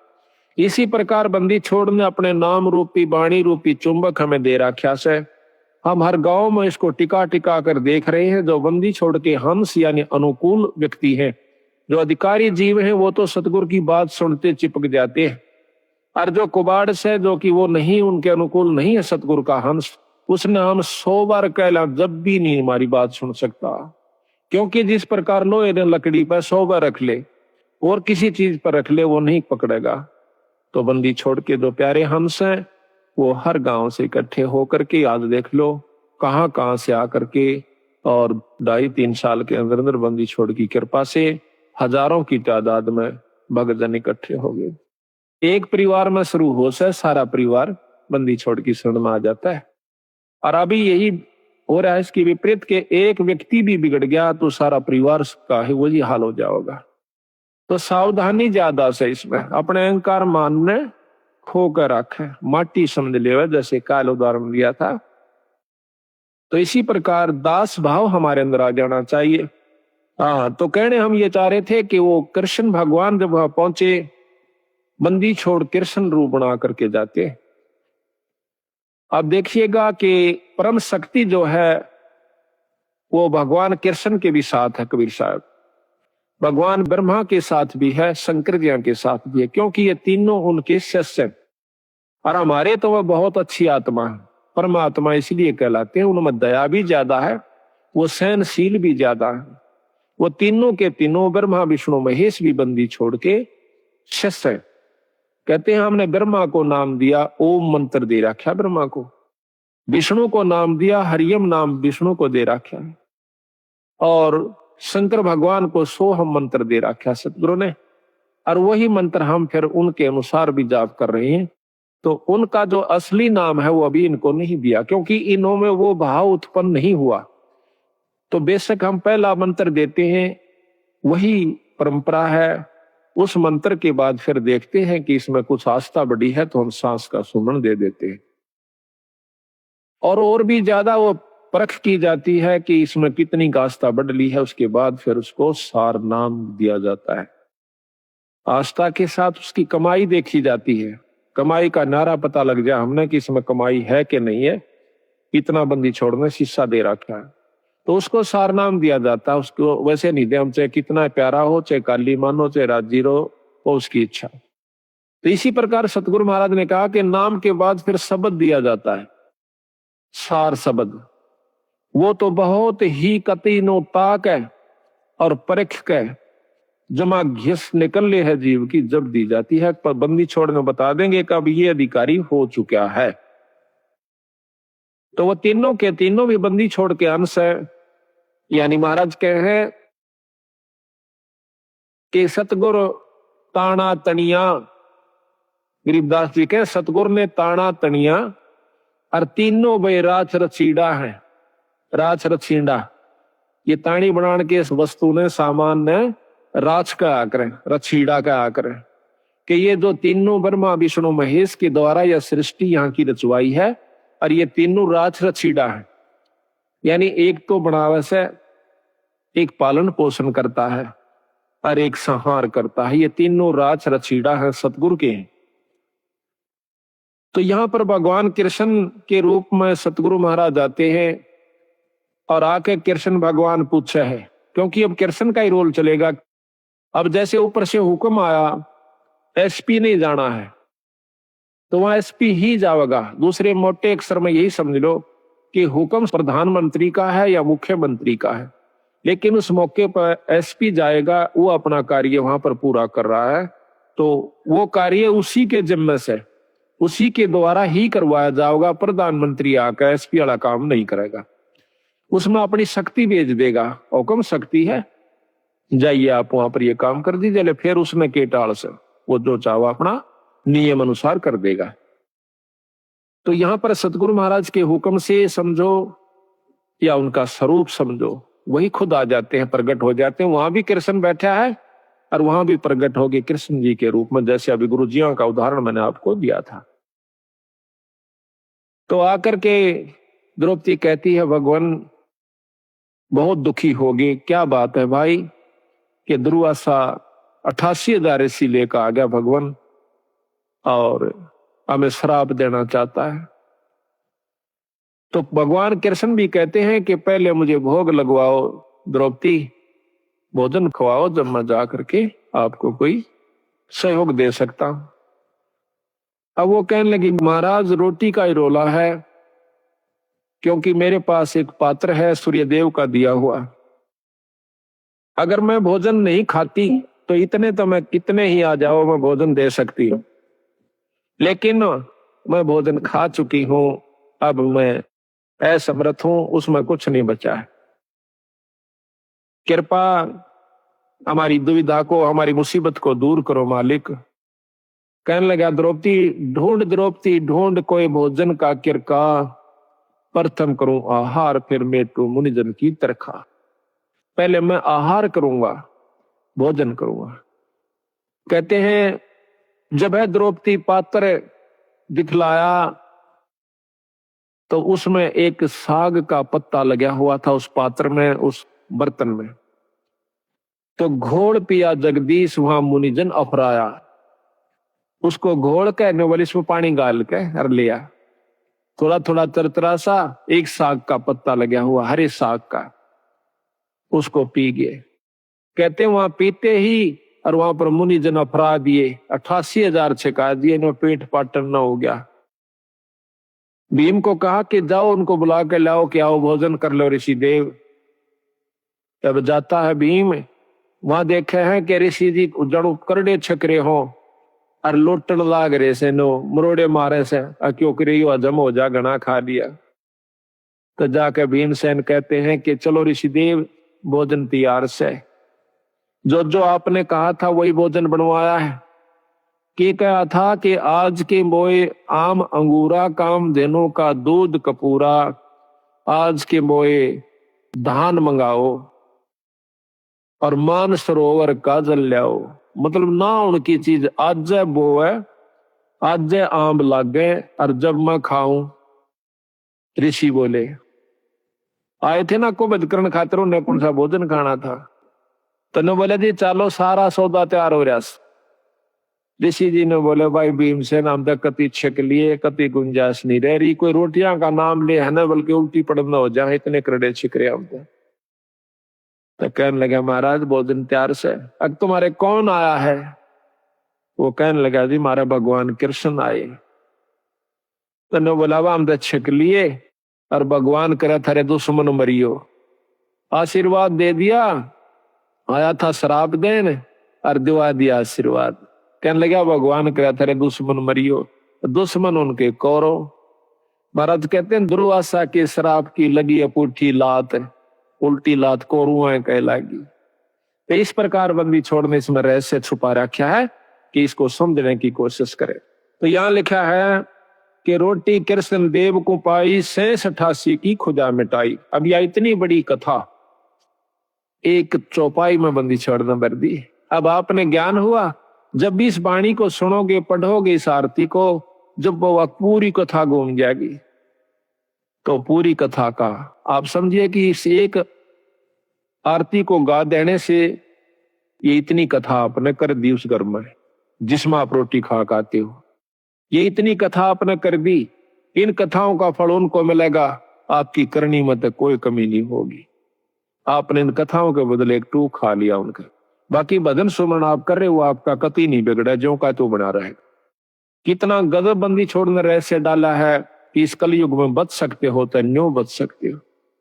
इसी प्रकार बंदी छोड़ ने अपने नाम रूपी, वाणी रूपी चुंबक हमें दे रखा से। हम हर गांव में इसको टिका टिका कर देख रहे हैं। जो बंदी छोड़ के हंस यानी अनुकूल व्यक्ति हैं, जो अधिकारी जीव हैं, वो तो सतगुरु की बात सुनते चिपक जाते हैं। और जो कुबाड़ से, जो कि वो नहीं, उनके अनुकूल नहीं है सतगुरु का हंस, उसने हम 100 बार कहला जब भी नहीं हमारी बात सुन सकता। क्योंकि जिस प्रकार लोहे ने लकड़ी पर 100 बार रख ले और किसी चीज पर रख ले, वो नहीं पकड़ेगा। तो बंदी छोड़ के जो प्यारे हंस हैं, वो हर गांव से इकट्ठे होकर के, आज देख लो कहां कहां से आकर के, और 2.5-3 साल के अंदर अंदर बंदी छोड़ की कृपा से हजारों की तादाद में भक्तजन इकट्ठे हो गए। एक परिवार में शुरू हो से सारा परिवार बंदी छोड़ की शरण में आ जाता है। और अभी यही हो रहा है, इसकी विपरीत के एक व्यक्ति भी बिगड़ गया तो सारा परिवार का ही वही हाल हो जाएगा। तो सावधानी ज्यादा से इसमें, अपने अहंकार मान ने खोकर रखे, माटी समझ ले, जैसे काल उदाहरण दिया था। तो इसी प्रकार दास भाव हमारे अंदर आ जाना चाहिए। हाँ, तो कहने हम ये चाह रहे थे कि वो कृष्ण भगवान जब वहां पहुंचे, बंदी छोड़ कृष्ण रूप बना करके जाते। अब देखिएगा कि परम शक्ति जो है वो भगवान कृष्ण के भी साथ है कबीर साहब, भगवान ब्रह्मा के साथ भी है, शंकर जी के साथ भी है, क्योंकि ये तीनों उनके शिष्य हैं। और हमारे तो वह बहुत अच्छी आत्मा है, परमात्मा इसलिए कहलाते हैं। उनमें दया भी ज्यादा है, वो सहनशील भी ज्यादा है। वो तीनों के तीनों, ब्रह्मा विष्णु महेश भी बंदी छोड़ के शिष्य है। कहते हैं हमने ब्रह्मा को नाम दिया, ओम मंत्र दे रखा ब्रह्मा को, विष्णु को नाम दिया हरियम नाम विष्णु को दे रखा है, और शंकर भगवान को सोहम मंत्र दे रखा सतगुरु ने। और वही मंत्र हम फिर उनके अनुसार भी जाप कर रहे हैं। तो उनका जो असली नाम है वो अभी इनको नहीं दिया, क्योंकि इन्हों में वो भाव उत्पन्न नहीं हुआ। तो बेशक हम पहला मंत्र देते हैं, वही परंपरा है। उस मंत्र के बाद फिर देखते हैं कि इसमें कुछ आस्था बढ़ी है तो हम सांस का सुमन दे देते हैं, और भी ज्यादा वो परख की जाती है कि इसमें कितनी आस्था बढ़ ली है। उसके बाद फिर उसको सार नाम दिया जाता है। आस्था के साथ उसकी कमाई देखी जाती है, कमाई का नारा पता लग जाए हमने कि इसमें कमाई है कि नहीं है। इतना बंदी छोड़ने शीशा दे रखा है तो उसको सार नाम दिया जाता है। उसको वैसे नहीं दे, हम चाहे कितना प्यारा हो, चाहे काली मान हो, चाहे राजी हो, वो उसकी इच्छा। तो इसी प्रकार सतगुरु महाराज ने कहा कि नाम के बाद फिर शब्द दिया जाता है, सार शब्द। वो तो बहुत ही कतीनो ताक है और परख के जमा घिस निकल ले है जीव की, जब दी जाती है। पर बंदी छोड़ने बता देंगे कि अब ये अधिकारी हो चुका है। तो वो तीनों के तीनों भी बंदी छोड़ के अंश है। यानी महाराज कहे हैं कि सतगुरु ताना तनिया गरीबदास जी के सतगुरु ने ताना तनिया और तीनों भाई राछ रचीड़ा है। राछ रचीड़ा ये ताणी बनाने के इस वस्तु ने सामान ने राछ का आकर रचीड़ा का आकर कि ये जो तीनों ब्रह्मा विष्णु महेश के द्वारा यह सृष्टि यहाँ की रचवाई है और ये तीनों राछ रचीड़ा है। यानी एक तो बनावे से, एक पालन पोषण करता है और एक संहार करता है। ये तीनों राछ रचीड़ा है सतगुरु के हैं। तो यहां पर भगवान कृष्ण के रूप में सतगुरु महाराज आते हैं और आके कृष्ण भगवान पूछे है, क्योंकि अब कृष्ण का ही रोल चलेगा। अब जैसे ऊपर से हुक्म आया एसपी नहीं जाना है तो वहां एसपी ही जाएगा। दूसरे मोटे अक्षर में यही समझ लो कि हुक्म प्रधानमंत्री का है या मुख्यमंत्री का है, लेकिन उस मौके पर एसपी जाएगा, वो अपना कार्य वहां पर पूरा कर रहा है। तो वो कार्य उसी के जिम्मे से, उसी के द्वारा ही करवाया जाएगा। प्रधानमंत्री आकर एसपी वाला काम नहीं करेगा, उसमें अपनी शक्ति भेज देगा। हुक्म शक्ति है, जाइए आप वहां पर ये काम कर दीजिए। फिर उसमें के टाल से वो जो चाहो अपना नियम अनुसार कर देगा। तो यहां पर सतगुरु महाराज के हुक्म से समझो या उनका स्वरूप समझो, वही खुद आ जाते हैं, प्रकट हो जाते हैं। वहां भी कृष्ण बैठा है और वहां भी प्रकट हो गए कृष्ण जी के रूप में, जैसे अभी गुरु जियों का उदाहरण मैंने आपको दिया था। तो आकर के द्रौपदी कहती है भगवान बहुत दुखी होगी। क्या बात है भाई कि दुर्वासा 88,000 ऋषि लेकर आ गया भगवान और हमें श्राप देना चाहता है। तो भगवान कृष्ण भी कहते हैं कि पहले मुझे भोग लगवाओ द्रौपदी, भोजन खवाओ, जब मैं जाकर के आपको कोई सहयोग दे सकता हूं। अब वो कहने लगी महाराज रोटी का ही रोला है, क्योंकि मेरे पास एक पात्र है सूर्यदेव का दिया हुआ। अगर मैं भोजन नहीं खाती तो इतने तो मैं कितने ही आ जाओ मैं भोजन दे सकती हूँ, लेकिन मैं भोजन खा चुकी हूं, अब मैं असमर्थ हूं, उसमें कुछ नहीं बचा है। कृपा हमारी दुविधा को, हमारी मुसीबत को दूर करो मालिक। कहने लगा द्रौपदी ढूंढ कोई भोजन का किरका, प्रथम करूं आहार फिर मेटू मुनिजन की तरखा। पहले मैं आहार करूंगा, भोजन करूंगा। कहते हैं जब है द्रौपदी पात्र दिखलाया तो उसमें एक साग का पत्ता लगा हुआ था उस पात्र में, उस बर्तन में। तो घोड़ पिया जगदीश वहां मुनिजन अफराया। उसको घोड़ के नवल इसमें पानी गाल के हर लिया, थोड़ा थोड़ा तरतरा सा, एक साग का पत्ता लगा हुआ हरे साग का, उसको पी गए। कहते वहां पीते ही और वहां पर मुनिजन अफरा दिए, 88,000 छिका दिए, इन्हें पेट पाटन न हो गया। भीम को कहा कि जाओ उनको बुला के लाओ कि आओ भोजन कर लो ऋषि देव। तब जाता है भीम, वहां देखे हैं कि ऋषि जी जड़ू करड़े छकरे हो और लोटन लाग रहे से, नो मरोड़े मारे से, क्यों करे हजम हो जा, घना खा लिया। तो जाके भीमसेन कहते हैं कि चलो ऋषि देव भोजन तैयार से, जो जो आपने कहा था वही भोजन बनवाया है। कि कहा था कि आज के मोए आम अंगूरा, काम धेनु का दूध कपूरा, आज के मोए धान मंगाओ और मान सरोवर का जल लाओ। मतलब ना उनकी चीज आज वो है, आज आम लागे और जब मैं खाऊं। ऋषि बोले आए थे ना कुबेद करण खातिर, उन्हें कौन सा भोजन खाना था। तो ने बोले जी चलो सारा सौदा तैयार हो रहा। ऋषि जी ने बोले भाई भीमसेन हम तक कति छक लिए, कति गुंजाइश नहीं रह रही, कोई रोटियां का नाम ले है ना, बल्कि उल्टी पड़ना हो जाए, इतने करड़े छिक रहे हम तो कहने लगे महाराज भोजन तैयार से। अब तुम्हारे कौन आया है? वो कहने लगा जी हमारे भगवान कृष्ण आए। तो ने बोला हम तो छिक लिए और भगवान करे थारे दुश्मन मरियो, आशीर्वाद दे दिया। आया था श्राप देन और दिवा दिया आशीर्वाद। कहने लगा भगवान करे थारे दुश्मन मरियो, दुश्मन उनके कौरव। महाराज कहते हैं दुर्वासा के श्राप की लगी अपूठी लात, उल्टी लात कौरुआ कहलागी। तो इस प्रकार बंदी छोड़ने इसमें रहस्य छुपा रखा है कि इसको समझने की कोशिश करें। तो यहाँ लिखा है कि रोटी कृष्ण देव को पाई 88 की खुदा मिटाई। अब यह इतनी बड़ी कथा एक चौपाई में बंदी छोड़ना भर दी। अब आपने ज्ञान हुआ, जब भी इस वाणी को सुनोगे, पढ़ोगे इस आरती को, जब वो पूरी कथा घूम जाएगी, तो पूरी कथा का आप समझिए कि इस एक आरती को गा देने से ये इतनी कथा आपने कर दी उस घर में जिसमें आप रोटी खा खाते हो। ये इतनी कथा आपने कर दी, इन कथाओं का फल उनको मिलेगा, आपकी करनी में तो कोई कमी नहीं होगी। आपने इन कथाओं के बदले एक टूक खा लिया उनका। बाकी भजन सुमन आप कर रहे हो, आपका कति नहीं बिगड़ा, जो का तो बना रहेगा। कितना गजब बंदी छोड़ने रहस्य डाला है कि इस कलयुग में बच सकते हो तो न्यू बच सकते हो।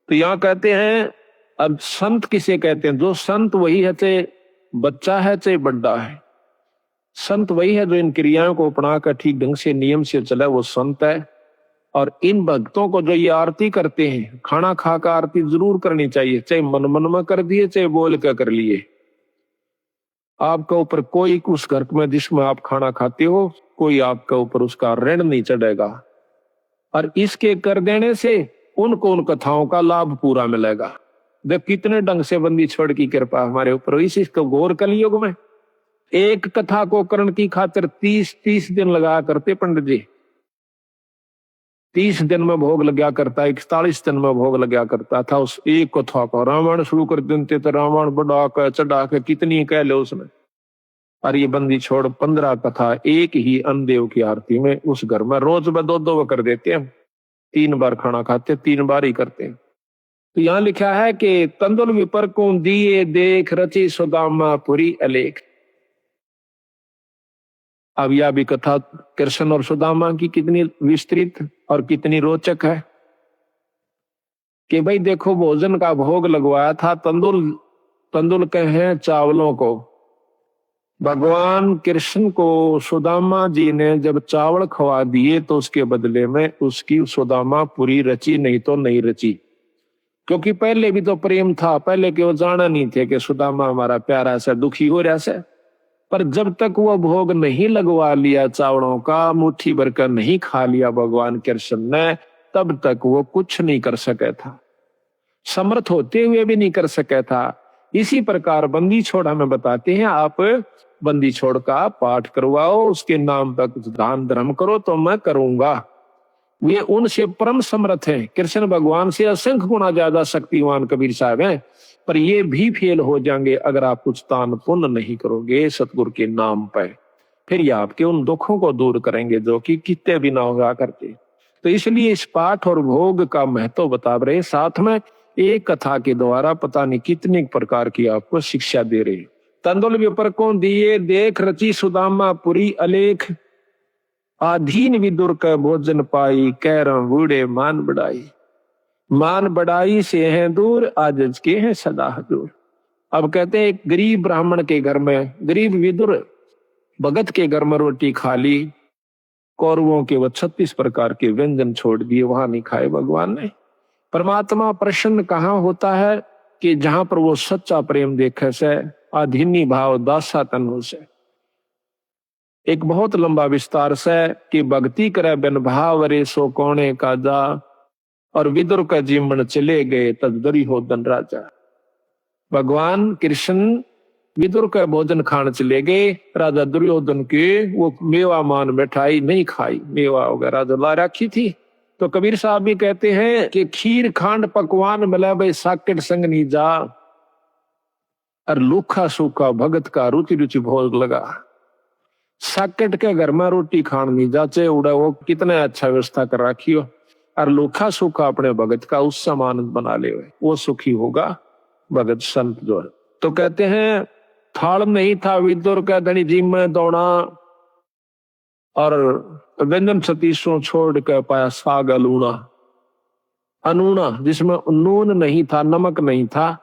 तो यहाँ कहते हैं, अब संत किसे कहते हैं? जो संत वही है, चाहे बच्चा है चाहे बड्डा है। संत वही है जो इन क्रियाओं को अपना कर ठीक ढंग से नियम से चला, वो संत है। और इन भक्तों को जो ये आरती करते हैं, खाना खाकर आरती जरूर करनी चाहिए, चाहे मन मन में कर दिए चाहे बोल कर लिए। आपके ऊपर कोई उस घर में जिसमें आप खाना खाते हो, कोई आपके ऊपर उसका ऋण नहीं चढ़ेगा। और इसके कर देने से उनको उन कथाओं का लाभ पूरा मिलेगा। देख कितने ढंग से बंदी छोड़ की कृपा हमारे ऊपर। इसको घोर कलयुग में एक कथा को करण की खातिर 30 दिन लगा करते पंडित जी। 30 दिन में भोग लगा करता, 41 दिन में भोग लगा करता था उस एक कथा को। रामायण शुरू कर देते तो रामायण बढ़ा कर चढ़ा के कितनी कह लो उसमें। और ये बंदी छोड़ 15 कथा एक ही अनदेव की आरती में उस घर में रोज में 2-2 कर देते हैं। 3 बार खाना खाते, 3 बार ही करते हैं। तो यहाँ लिखा है कि तंदुल विपर को दिए देख रची सुदामा पुरी अलेख। अब यह भी कथा कृष्ण और सुदामा की कितनी विस्तृत और कितनी रोचक है कि भाई देखो, भोजन का भोग लगवाया था तंदुल कहे चावलों को। भगवान कृष्ण को सुदामा जी ने जब चावल खवा दिए तो उसके बदले में उसकी सुदामा पूरी रची, नहीं तो नहीं रची। क्योंकि पहले भी तो प्रेम था, पहले के वो जाना नहीं थे कि सुदामा हमारा प्यारा सा दुखी हो रहा से। पर जब तक वो भोग नहीं लगवा लिया चावलों का, मुट्ठी भर कर नहीं खा लिया भगवान कृष्ण ने, तब तक वो कुछ नहीं कर सके था, समर्थ होते हुए भी नहीं कर सके था। इसी प्रकार बंदी छोड़ हमें बताते हैं, आप बंदी छोड़ का पाठ करवाओ, उसके नाम पर कुछ दान धर्म करो तो मैं करूंगा। वे उनसे परम समर्थ हैं, कृष्ण भगवान से असंख्य गुना ज्यादा शक्तिवान कबीर साहब हैं। पर ये भी फेल हो जाएंगे अगर आप कुछ दान पुण्य नहीं करोगे सतगुरु के नाम पर। फिर ये आपके उन दुखों को दूर करेंगे जो कि कितने भी ना होगा करते। तो इसलिए इस पाठ और भोग का महत्व बता रहे, साथ में एक कथा के द्वारा पता नहीं कितने प्रकार की आपको शिक्षा दे रहे। तंदुल विपर को दिए देख रची सुदामा पुरी अलेख, आधीन विदुर का भोजन पाई, कह बूढ़े मान बढ़ाई। मान बढ़ाई से है दूर, आजज के हैं सदा हजूर। अब कहते हैं एक गरीब ब्राह्मण के घर में, गरीब विदुर भगत के घर में रोटी खा ली, कौरवों के वो 36 प्रकार के व्यंजन छोड़ दिए, वहां नहीं खाए भगवान ने। परमात्मा प्रसन्न कहाँ होता है कि जहां पर वो सच्चा प्रेम देखे से, अधीनी भाव दासा तनु से। एक बहुत लंबा विस्तार से कि भक्ति करे बिन भाव रे सो कोने का जा, और विदुर का जीवन चले गए तदरी हो धन राजा। भगवान कृष्ण विदुर का भोजन खाने चले गए, राजा दुर्योधन के वो मेवा मान बैठाई नहीं खाई, मेवा वगैरह जो ला रखी थी। तो कबीर साहब भी कहते हैं कि खीर खांड पकवान मिला भाई साकेट संग नहीं जा, और लूखा सूखा भगत का रुचि रुचि भोग लगा। साकेट के घर में रोटी खान नहीं जा, चाहे उड़ा वो कितना अच्छा व्यवस्था कर रखी हो, और लूखा सूखा अपने भगत का उस समान बना ले, वो सुखी होगा भगत संत जो है। तो कहते हैं थाल नहीं था विदुर का धनी जी में दौड़ा, और व्यंजन 36 छोड़ के पाया साग अलूना, अनूना जिसमें नून नहीं था, नमक नहीं था,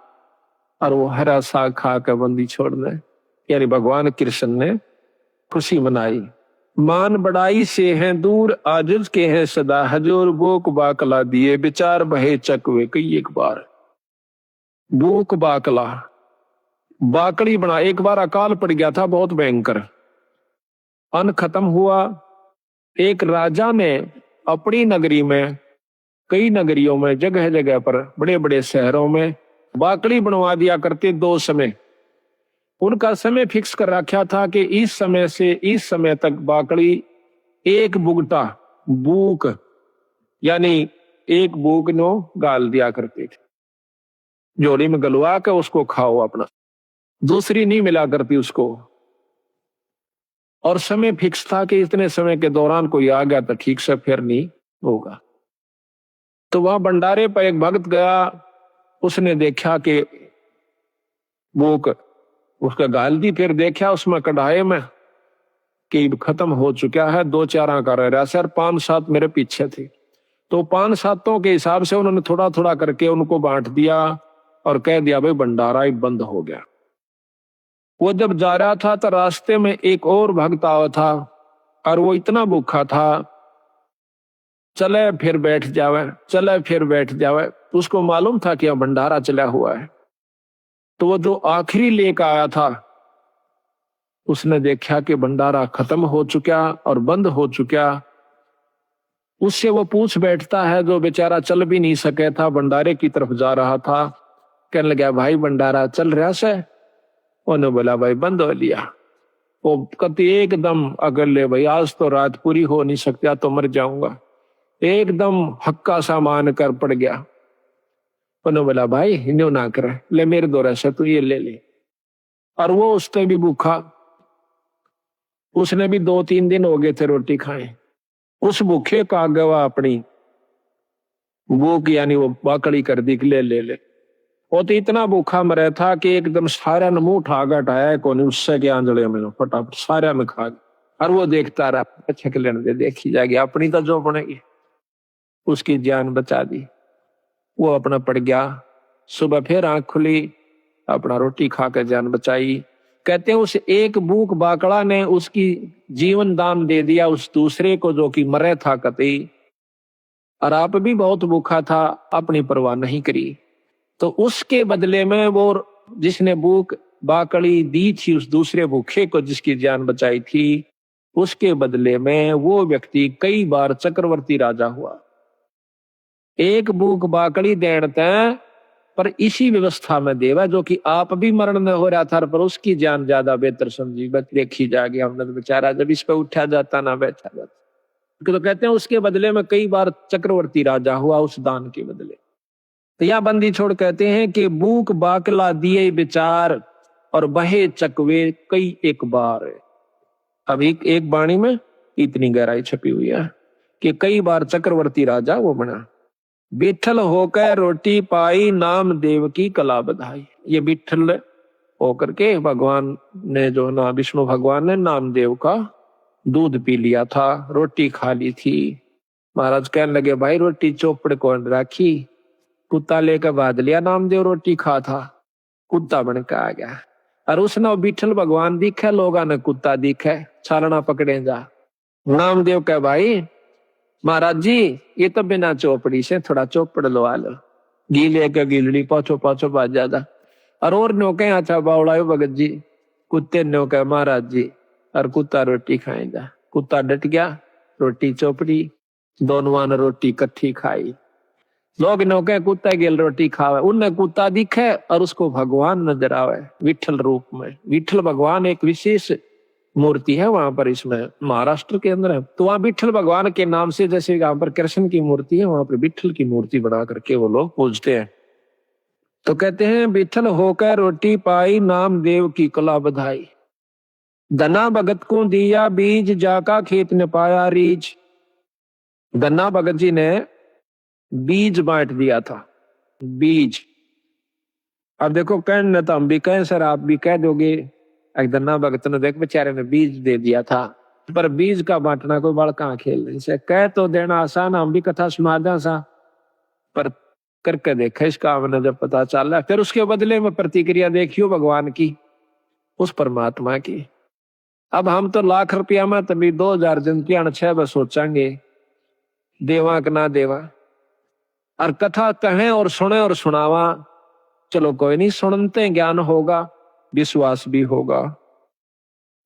और वो हरा साग खा के बंदी छोड़ने, यानी भगवान कृष्ण ने खुशी मनाई। मान बढ़ाई से हैं दूर, आजिज के हैं सदा हजूर। बोक बाकला दिए विचार बहे चकवे कई एक बार। बोक बाकला बाकड़ी बना, एक बार अकाल पड़ गया था बहुत भयंकर, अन्न खत्म हुआ, एक राजा ने अपनी नगरी में, कई नगरियों में, जगह जगह पर, बड़े बड़े शहरों में बाकड़ी बनवा दिया करते 2 समय। उनका समय फिक्स कर रखा था कि इस समय से इस समय तक बाकड़ी एक बुगटा बूक, यानी एक बूक नो गाल दिया करते थे, जोड़ी में गलवा के उसको खाओ अपना, दूसरी नहीं मिला करती उसको। और समय फिक्स था कि इतने समय के दौरान कोई आ गया तो ठीक से फिर नहीं होगा। तो वहां भंडारे पर एक भक्त गया, उसने देखा कि बूक उसका गाल दी, फिर देखा उसमें कढ़ाई में कि खत्म हो चुका है, 2-4 का रह रहा सर, 5-7 मेरे पीछे थे। तो 5-7 के हिसाब से उन्होंने थोड़ा थोड़ा करके उनको बांट दिया और कह दिया भाई भंडारा ही बंद हो गया। वो जब जा रहा था तो रास्ते में एक और भक्त आया था और वो इतना भूखा था, चले फिर बैठ जावे, चले फिर बैठ जावे। उसको मालूम था कि यह भंडारा चला हुआ है। तो वो जो आखिरी लेकर आया था, उसने देखा कि भंडारा खत्म हो चुका और बंद हो चुका। उससे वो पूछ बैठता है, जो बेचारा चल भी नहीं सके था, भंडारे की तरफ जा रहा था, कहने लगा भाई भंडारा चल रहा से? उन्होंने बोला भाई बंद हो लिया। वो कति एकदम अगले, भाई आज तो रात पूरी हो नहीं सकता तो मर जाऊंगा, एकदम हक्का सा मान कर पड़ गया। उन्होंने बोला भाई इन्हों ना करे, ले मेरे दौरे से तू ये ले ले। और वो उसने भी भूखा, उसने भी 2-3 दिन हो गए थे रोटी खाए। उस भूखे का गवा अपनी भूख यानी वो बाकड़ी कर दी, ले ले ले। वो तो इतना भूखा मरे था कि एकदम सारा ने मुंह उठा गटाया कौन, उससे क्या आंजड़े में फटाफट सारा में खा गया। और वो देखता रहा, अच्छा के लेने दे, देखी जाएगी अपनी तो जो बनेगी। उसकी जान बचा दी, वो अपना पड़ गया। सुबह फिर आंख खुली, अपना रोटी खाकर जान बचाई। कहते हैं उस एक भूख बाकड़ा ने उसकी जीवन दान दे दिया उस दूसरे को जो कि मरे था कतई। और आप भी बहुत भूखा था, अपनी परवाह नहीं करी। तो उसके बदले में वो जिसने भूख बाकड़ी दी थी उस दूसरे भूखे को, जिसकी जान बचाई थी, उसके बदले में वो व्यक्ति कई बार चक्रवर्ती राजा हुआ। एक भूख बाकड़ी देते पर इसी व्यवस्था में देवा, जो कि आप भी मरण में हो रहा था, पर उसकी जान ज्यादा बेहतर समझी। बस देखी जाएगी, हमने तो बेचारा जब इस पे उठा जाता ना बैठा जाता। तो कहते हैं उसके बदले में कई बार चक्रवर्ती राजा हुआ उस दान के बदले। तो यह बंदी छोड़ कहते हैं कि भूख बाकला दिए विचार और बहे चकवे कई एक बार। अब एक बाणी में इतनी गहराई छपी हुई है कि कई बार चक्रवर्ती राजा वो बना। बिठल होकर रोटी पाई, नाम देव की कला बधाई। ये बिठल होकर के भगवान ने जो ना, विष्णु भगवान ने नामदेव का दूध पी लिया था, रोटी खा ली थी। महाराज कहने लगे भाई रोटी चौपड़ कौन राखी? कुत्ता लेकर बांध लिया, नामदेव रोटी खा था, कुत्ता बन के आ गया। और उसने बिठल भगवान दिखे, लोगा ने कुत्ता दिखे, छालना पकड़े जा। नामदेव कह भाई महाराज जी ये तो बिना चौपड़ी से थोड़ा चौपड़ लवा लो। गीले का गीलड़ी पाछो पाछो बाज ज्यादा। और नो कहे अच्छा बावड़ा भगत जी, कुत्ते नो कहे महाराज जी, और कुत्ता रोटी खाएगा। कुत्ता डट गया, रोटी चौपड़ी, दोनों ने रोटी इकट्ठी खाई। लोग नो कहे कुत्ता गेल रोटी खावे, उनने कुत्ता दिखे और उसको भगवान नजर आवे विठल रूप में। विठल भगवान एक विशेष मूर्ति है वहां पर, इसमें महाराष्ट्र के अंदर है। तो वहां विठल भगवान के नाम से, जैसे यहाँ पर कृष्ण की मूर्ति है, वहां पर विठल की मूर्ति बना करके वो लोग पूजते हैं। तो कहते हैं विठल होकर रोटी पाई, नाम देव की कला बधाई। धना भगत को दिया बीज, जाका खेत ने पाया रीज। धना भगत जी ने बीज बांट दिया था, बीज। अब देखो कहने तो हम भी कहें सर, आप भी कह दोगे एक धना भगत ने देख बेचारे ने बीज दे दिया था, पर बीज का बांटना कोई बड़ा कहाँ खेल है। इसे कह तो देना आसान, हम भी कथा सुना दें सा, पर करके देखा इसका हमने जब पता चला, फिर उसके बदले में प्रतिक्रिया देखियो भगवान की, उस परमात्मा की। अब हम तो लाख रुपया में तभी 2000 जनतियां 6 बस सोचेंगे देवा कि ना देवा। और कथा कहें और सुने और सुनावा, चलो कोई नहीं, सुनते ज्ञान होगा, विश्वास भी होगा।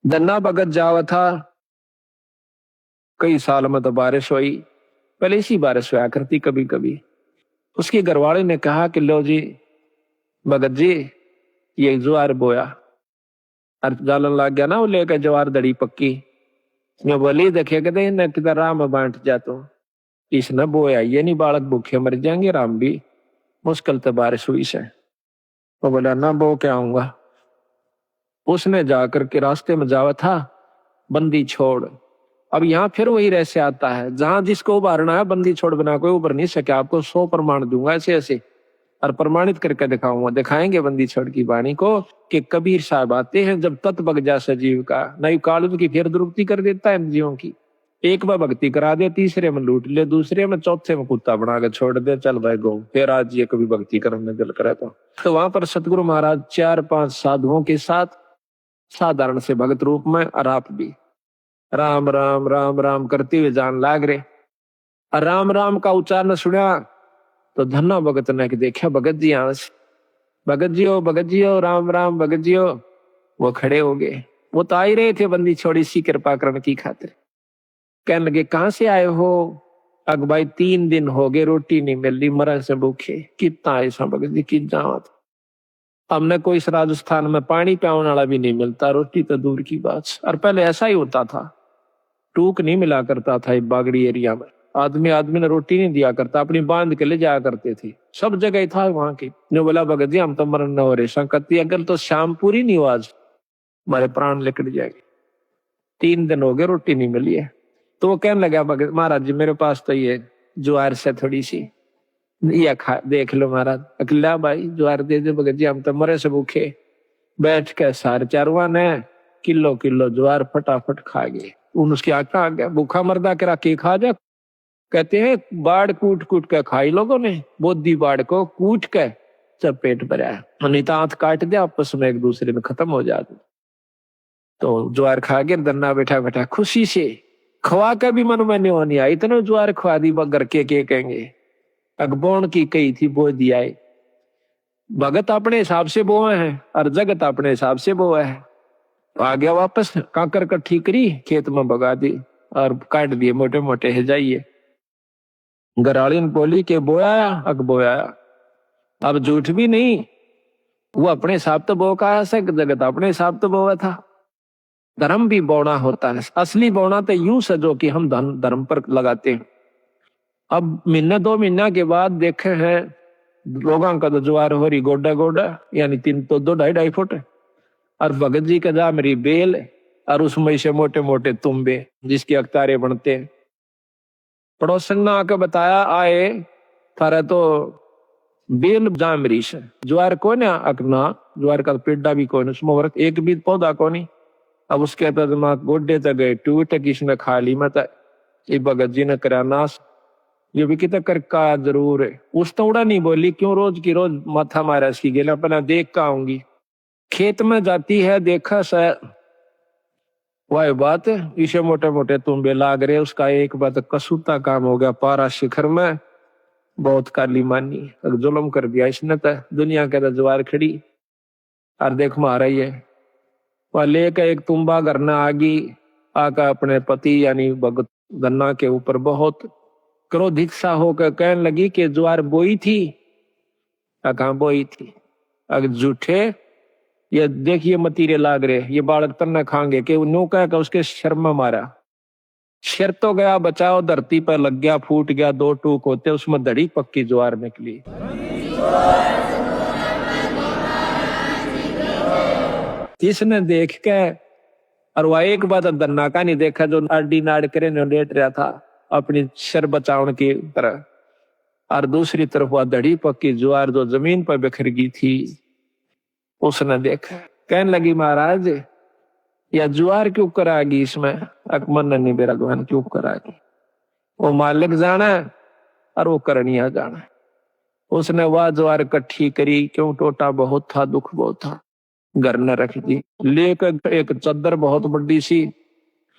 धन्ना भगत जावा था कई साल में तो बारिश हुई, पहले इसी बारिश हुआ करती कभी कभी। उसकी घरवाली ने कहा कि लो जी भगत जी ये ज्वार बोया, और जालन लग गया ना वो लेकर ज्वार दड़ी पक्की। मैं बोली देखे कहते न किधर राम बांट जा, तो इसने बोया ये नहीं, बालक भूखे मर जाएंगे, राम भी मुश्किल तो बारिश हुई से। वो बोला ना बो क्या आऊंगा। उसने जाकर के रास्ते में जावा था बंदी छोड़। अब यहाँ फिर वही रहस्य आता है, जहां जिसको उभारना है बंदी छोड़ बिना कोई उभर नहीं सके। आपको 100 प्रमाण दूंगा ऐसे ऐसे, और प्रमाणित करके दिखाऊंगा, दिखाएंगे बंदी छोड़ की वाणी को कि कबीर साहब आते हैं जब तत् बग जा सजीव का, नई काल की फिर दुरुक्ति कर देता है जीवों की। एक बार भक्ति करा दे, तीसरे में लूट ले, दूसरे में, चौथे में कुत्ता बना के छोड़ दे, चल भाई गो, फिर आज ये कभी भक्ति करने दिल करे तो वहां पर सतगुरु महाराज 4-5 साधुओं के साथ साधारण से भगत रूप में, और आप भी राम राम राम राम करते हुए जान लाग रहे। और राम राम का उच्चारण सुना तो धन्ना भगत ने देखा भगत जी यहाँ से, भगत जी हो राम राम भगत जी हो। वो खड़े हो गए, वो तो आ ही रहे थे बंदी छोड़ी सी कृपा करने की खातिर। कहने लगे कहां से आए हो। अग भाई 3 दिन हो गए रोटी नहीं मिल रही, मरण से भूखे। कितना ऐसा भगत जी की जावत, हमने कोई इस राजस्थान में पानी पियाने वाला भी नहीं मिलता, रोटी तो दूर की बात। और पहले ऐसा ही होता था, टूक नहीं मिला करता था बागड़ी एरिया में, आदमी ने रोटी नहीं दिया करता, अपनी बांध के ले जाया करते थे, सब जगह था वहां की। जो बोला भगत जी हम तो मरण न हो रहे, संकती अगर तो शाम पूरी नहीं हुआ आज हमारे प्राण निकल जाएंगे, 3 दिन हो गए रोटी नहीं मिली है। तो वो कहने लगा भगत महाराज जी मेरे पास तो ये ज्वार से थोड़ी सी या खा देख लो महाराज। अकेला भाई ज्वार दे दे भगत जी हम तो मरे से भूखे। बैठ के सारे चारवा ने किलो किलो ज्वार फटाफट खा गए। उसकी आंख आ गया, भूखा मर्दा करा के खा जा। कहते हैं बाढ़ कूट कूट के खाई लोगों ने, बोधी बाढ़ को कूट के सब पेट भरा, नहीं तो हाथ काट दे आपस में एक दूसरे में खत्म हो जाते। तो ज्वार खा के दन्ना बैठा बैठा खुशी से खवा का भी मन में नहीं होनी आई, इतने ज्वार खवा दी बगर के कहेंगे। अगबोन की कही थी बो दिया, भगत अपने हिसाब से बोए हैं और जगत अपने हिसाब से बोए है। आ गया वापस, काकर कट्ठी करी खेत में भगा दी और काट दिए मोटे मोटे है जाइए। गरालीन बोली के बोया अग बोया, अब झूठ भी नहीं, वो अपने हिसाब तो बो का है, जगत अपने हिसाब तो बोया था। धर्म भी बोना होता है, असली बोना तो यूं सजो कि हम धर्म पर लगाते हैं। अब महीना 2 महीना के बाद देखे हैं लोगों का तो ज्वार हो रही गोडा गोडा, यानी 3 तो 2-2.5 फुट, और भगत जी का जा मेरी बेल और उसमें से मोटे मोटे तुम्बे जिसके अख्तारे बनते हैं। पड़ोसन ने आके बताया आए थारा तो बेल जामरी से ज्वार को ना अकना, ज्वार का पेड़ा भी कौन उसमें एक भी पौधा को नहीं। अब उसके बाद गोड्डे तक गए टूट किसने खा ली मत, ये भगत जी ने करा नाश। ये भी कितना कर का जरूर है, उस तोड़ा नहीं बोली क्यों रोज की रोज माथा मारा इसकी गेला अपना देख का आऊंगी। खेत में जाती है देखा सा वह बात इसे मोटे मोटे तुम्बे लाग रहे। उसका एक बात कसूता काम हो गया, पारा शिखर में बहुत काली मानी जुल्म कर दिया इसने, तो दुनिया के ज्वार खड़ी और देख मारा ही है। वह लेकर एक तुम्बा करना आगी आका अपने पति यानी भगत गन्ना के ऊपर बहुत क्रोधित सा होकर कहने लगी कि ज्वार बोई थी, कहाँ बोई थी, अगर झूठे ये देखिए मतीरे लाग रहे, ये बालक तन्ना खाएंगे कि नो कह उसके शर्म में मारा। शर तो गया बचाओ, धरती पर लग गया फूट गया, 2 टूक होते उसमें दड़ी पक्की ज्वार निकली। इसने देख के और वह एक बात दन्ना का नहीं देखा जो आडी नाड़ करे लेट रहा था अपनी शर बचाने की तरह, और दूसरी तरफ वह दड़ी पक्की ज्वार जो जमीन पर बिखर गई थी उसने देखा। कहने लगी महाराज या ज्वार क्यों करागी इसमें, अकबर ने नहीं मेरा गहन क्यों करागी, वो मालिक जाना और वो करनिया जाना। उसने वह ज्वार इकट्ठी करी, क्यों टोटा बहुत था दुख बहुत था, घर न रख दी, लेकर एक चद्दर बहुत बड़ी सी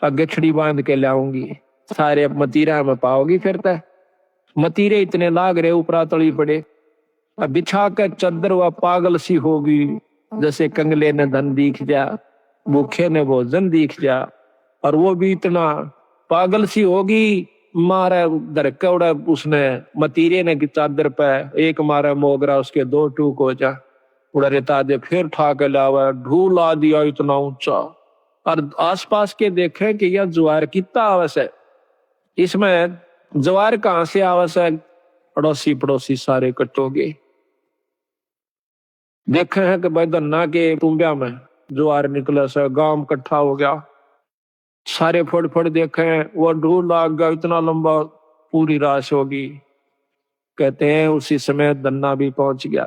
गठड़ी बांध के लाऊंगी, सारे मतीरा में पाओगी। फिर तय मतीरे इतने लाग रहे ऊपरा तली पड़े, अब बिछा कर चद्दर वह पागल सी होगी, जैसे कंगले ने धन दिख जा, भूखे ने भोजन दिख जा, और वो भी इतना पागल सी होगी, मारा धरका उड़ा उसने मतीरे ने की चादर पे, एक मारा मोगरा उसके 2 टूक हो जा, उड़ा रेता दे फिर ठा के लावा, ढूला दिया इतना ऊंचा। और आसपास के देखे कि यह ज्वार कितना आवश्यक है, इसमें ज्वार कहां से आवश्यक, अड़ोसी पड़ोसी सारे कटोगे। देखे हैं कि भाई धन्ना के टुंबिया में ज्वार निकला से गांव इकट्ठा हो गया, सारे फड़ फड़ देखे वो ढूल लाग गया इतना लंबा, पूरी राश होगी। कहते हैं उसी समय धन्ना भी पहुंच गया,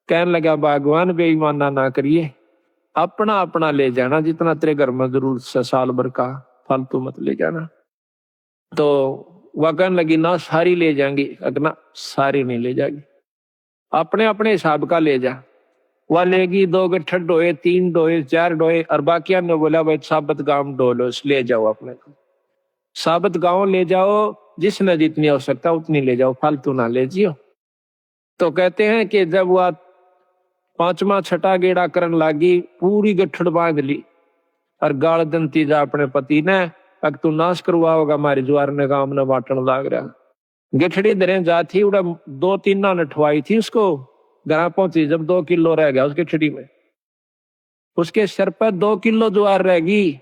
कहने लगा भगवान बेईमाना ना करिए, अपना अपना ले जाना, जितना तेरे घर में जरूरत से साल भर का, फालतू मत ले जाना। तो वह कहने लगी ना सारी ले जाएंगी, अगना सारी नहीं ले जाएगी, अपने अपने हिसाब का ले जा। वह लेगी 2 गट्ठर डोए, 3 डोए, 4 डोए, और बाकी ने बोला भाई साबत गांव डोलो, ले जाओ अपने को, साबत गांव ले जाओ, जिसने जितनी आवश्यकता उतनी ले जाओ, फालतू ना ले जियो। तो कहते हैं कि जब वह 5वां 6ठा गेड़ा करन लागी, पूरी गठड़ बांध ली और गाल दंती जा अपने पति ने, अग तू नाश करवा होगा हमारे ज्वार ने गांव ने बांटन लाग रहा। गठड़ी दरे जा थी, उड़ा 2-3 ना नठवाई थी उसको, घर पहुंची जब 2 किलो रह गया उसकी गठड़ी में, उसके सर पर 2 किलो ज्वार रहेगी,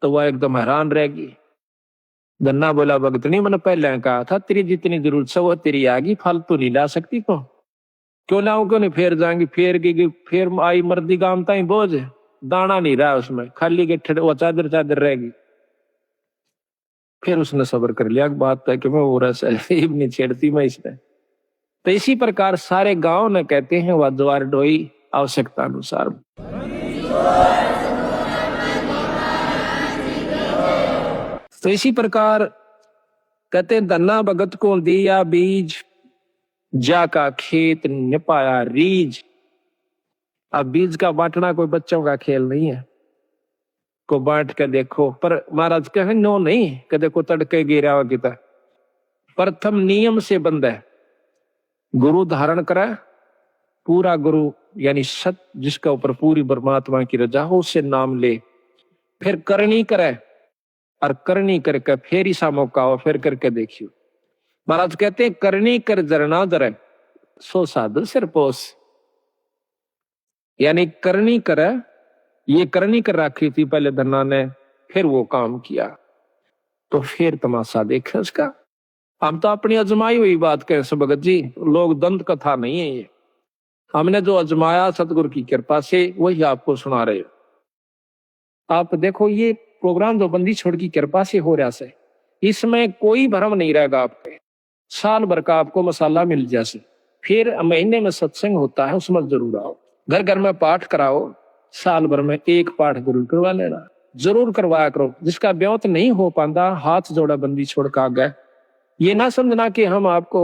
तो वह एकदम हैरान रहेगी। धन्ना बोला भगतनी मैंने पहले कहा था तेरी जितनी जरूरत है वो तेरी आगी, फालतू नहीं ला सकती को, क्यों लाऊं क्यों नहीं, फेर जाएंगी, फेर की फेर आई मर्दी गांव ताई बोझ, दाना नहीं रहा उसमें, खाली गठड़ वो चादर चादर रहेगी। फिर उसने सब्र कर लिया, बात है कि मैं वो रस नहीं छेड़ती मैं इसने। तो इसी प्रकार सारे गांव ने कहते हैं वह ज्वार ढोई आवश्यकता अनुसार। तो इसी प्रकार कहते हैं धन्ना भगत को दिया बीज, जाका खेत न पाया रीज। अब बीज का बांटना कोई बच्चों का खेल नहीं है, को बांट के देखो, पर महाराज कहे नो नहीं, कि देखो तड़के गिरा हुआ किता, प्रथम नियम से बंद है, गुरु धारण करे, पूरा गुरु यानी सत्य जिसका ऊपर पूरी परमात्मा की रजा हो, उससे नाम ले, फिर करनी करे, और करनी करके फिर ऐसा मौका हो फिर करके देखियो। महाराज कहते हैं करनी कर जरना जरे, सो साधु सिर पोस, यानी करनी करे, ये करनी कर रखी थी पहले धन्ना ने, फिर वो काम किया, तो फिर तमाशा देखे उसका। हम तो अपनी अजमाई हुई बात कहें सब भगत जी, लोग दंत कथा नहीं है ये, हमने जो अजमाया सतगुरु की कृपा से वही आपको सुना रहे हो। आप देखो ये प्रोग्राम जो बंदी छोड़ की कृपा से हो रहा है, इसमें कोई भ्रम नहीं रहेगा आपके, साल भर का आपको मसाला मिल जैसे, फिर महीने में सत्संग होता है उसमें जरूर आओ, घर घर में पाठ कराओ, साल भर में 1 पाठ जरूर करवा लेना, जरूर करवाया करो। जिसका ब्याह नहीं हो पाता हाथ जोड़ा बंदी छोड़ का गए, ये ना समझना कि हम आपको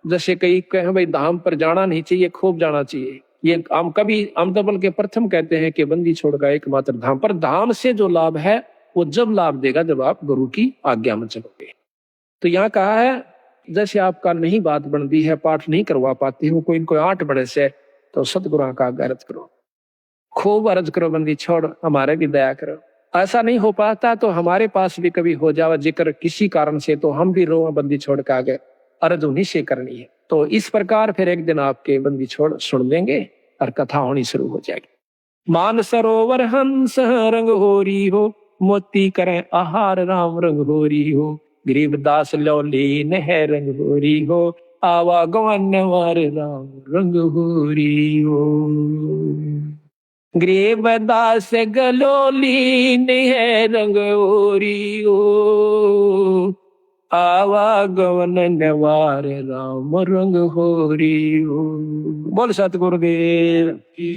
जैसे कई कहें भाई धाम पर जाना नहीं चाहिए, खूब जाना चाहिए, ये हम कभी हम तो बल्कि प्रथम कहते हैं कि बंदी छोड़ का एकमात्र धाम, पर धाम से जो लाभ है वो जब लाभ देगा जब आप गुरु की आज्ञा में चलोगे। तो यहाँ कहा है जैसे आपका नहीं बात बनती है, पाठ नहीं करवा पाते हो, कोई इनको 8 बड़े से, तो सतगुरु का आज्ञा करो, खूब अर्ज करो बंदी छोड़ हमारे भी दया करो। ऐसा नहीं हो पाता तो हमारे पास भी कभी हो जावा जिक्र किसी कारण से, तो हम भी रो बंदी छोड़ के आगे, अर्ज उन्हीं से करनी है। तो इस प्रकार फिर एक दिन आपके बंदी छोड़ सुन लेंगे और कथा होनी शुरू हो जाएगी। मान सरोवर हंस रंग होरी हो, मोती करें आहार राम रंग होरी हो, गरीबदास लौली नह रंग होरी हो, आवा गवन वार राम रंग होरी हो। गरीबदास गलोली नह रंग होरी हो, आवागवन नवार राम रंग होरी हो। बोल सतगुरुदेव की।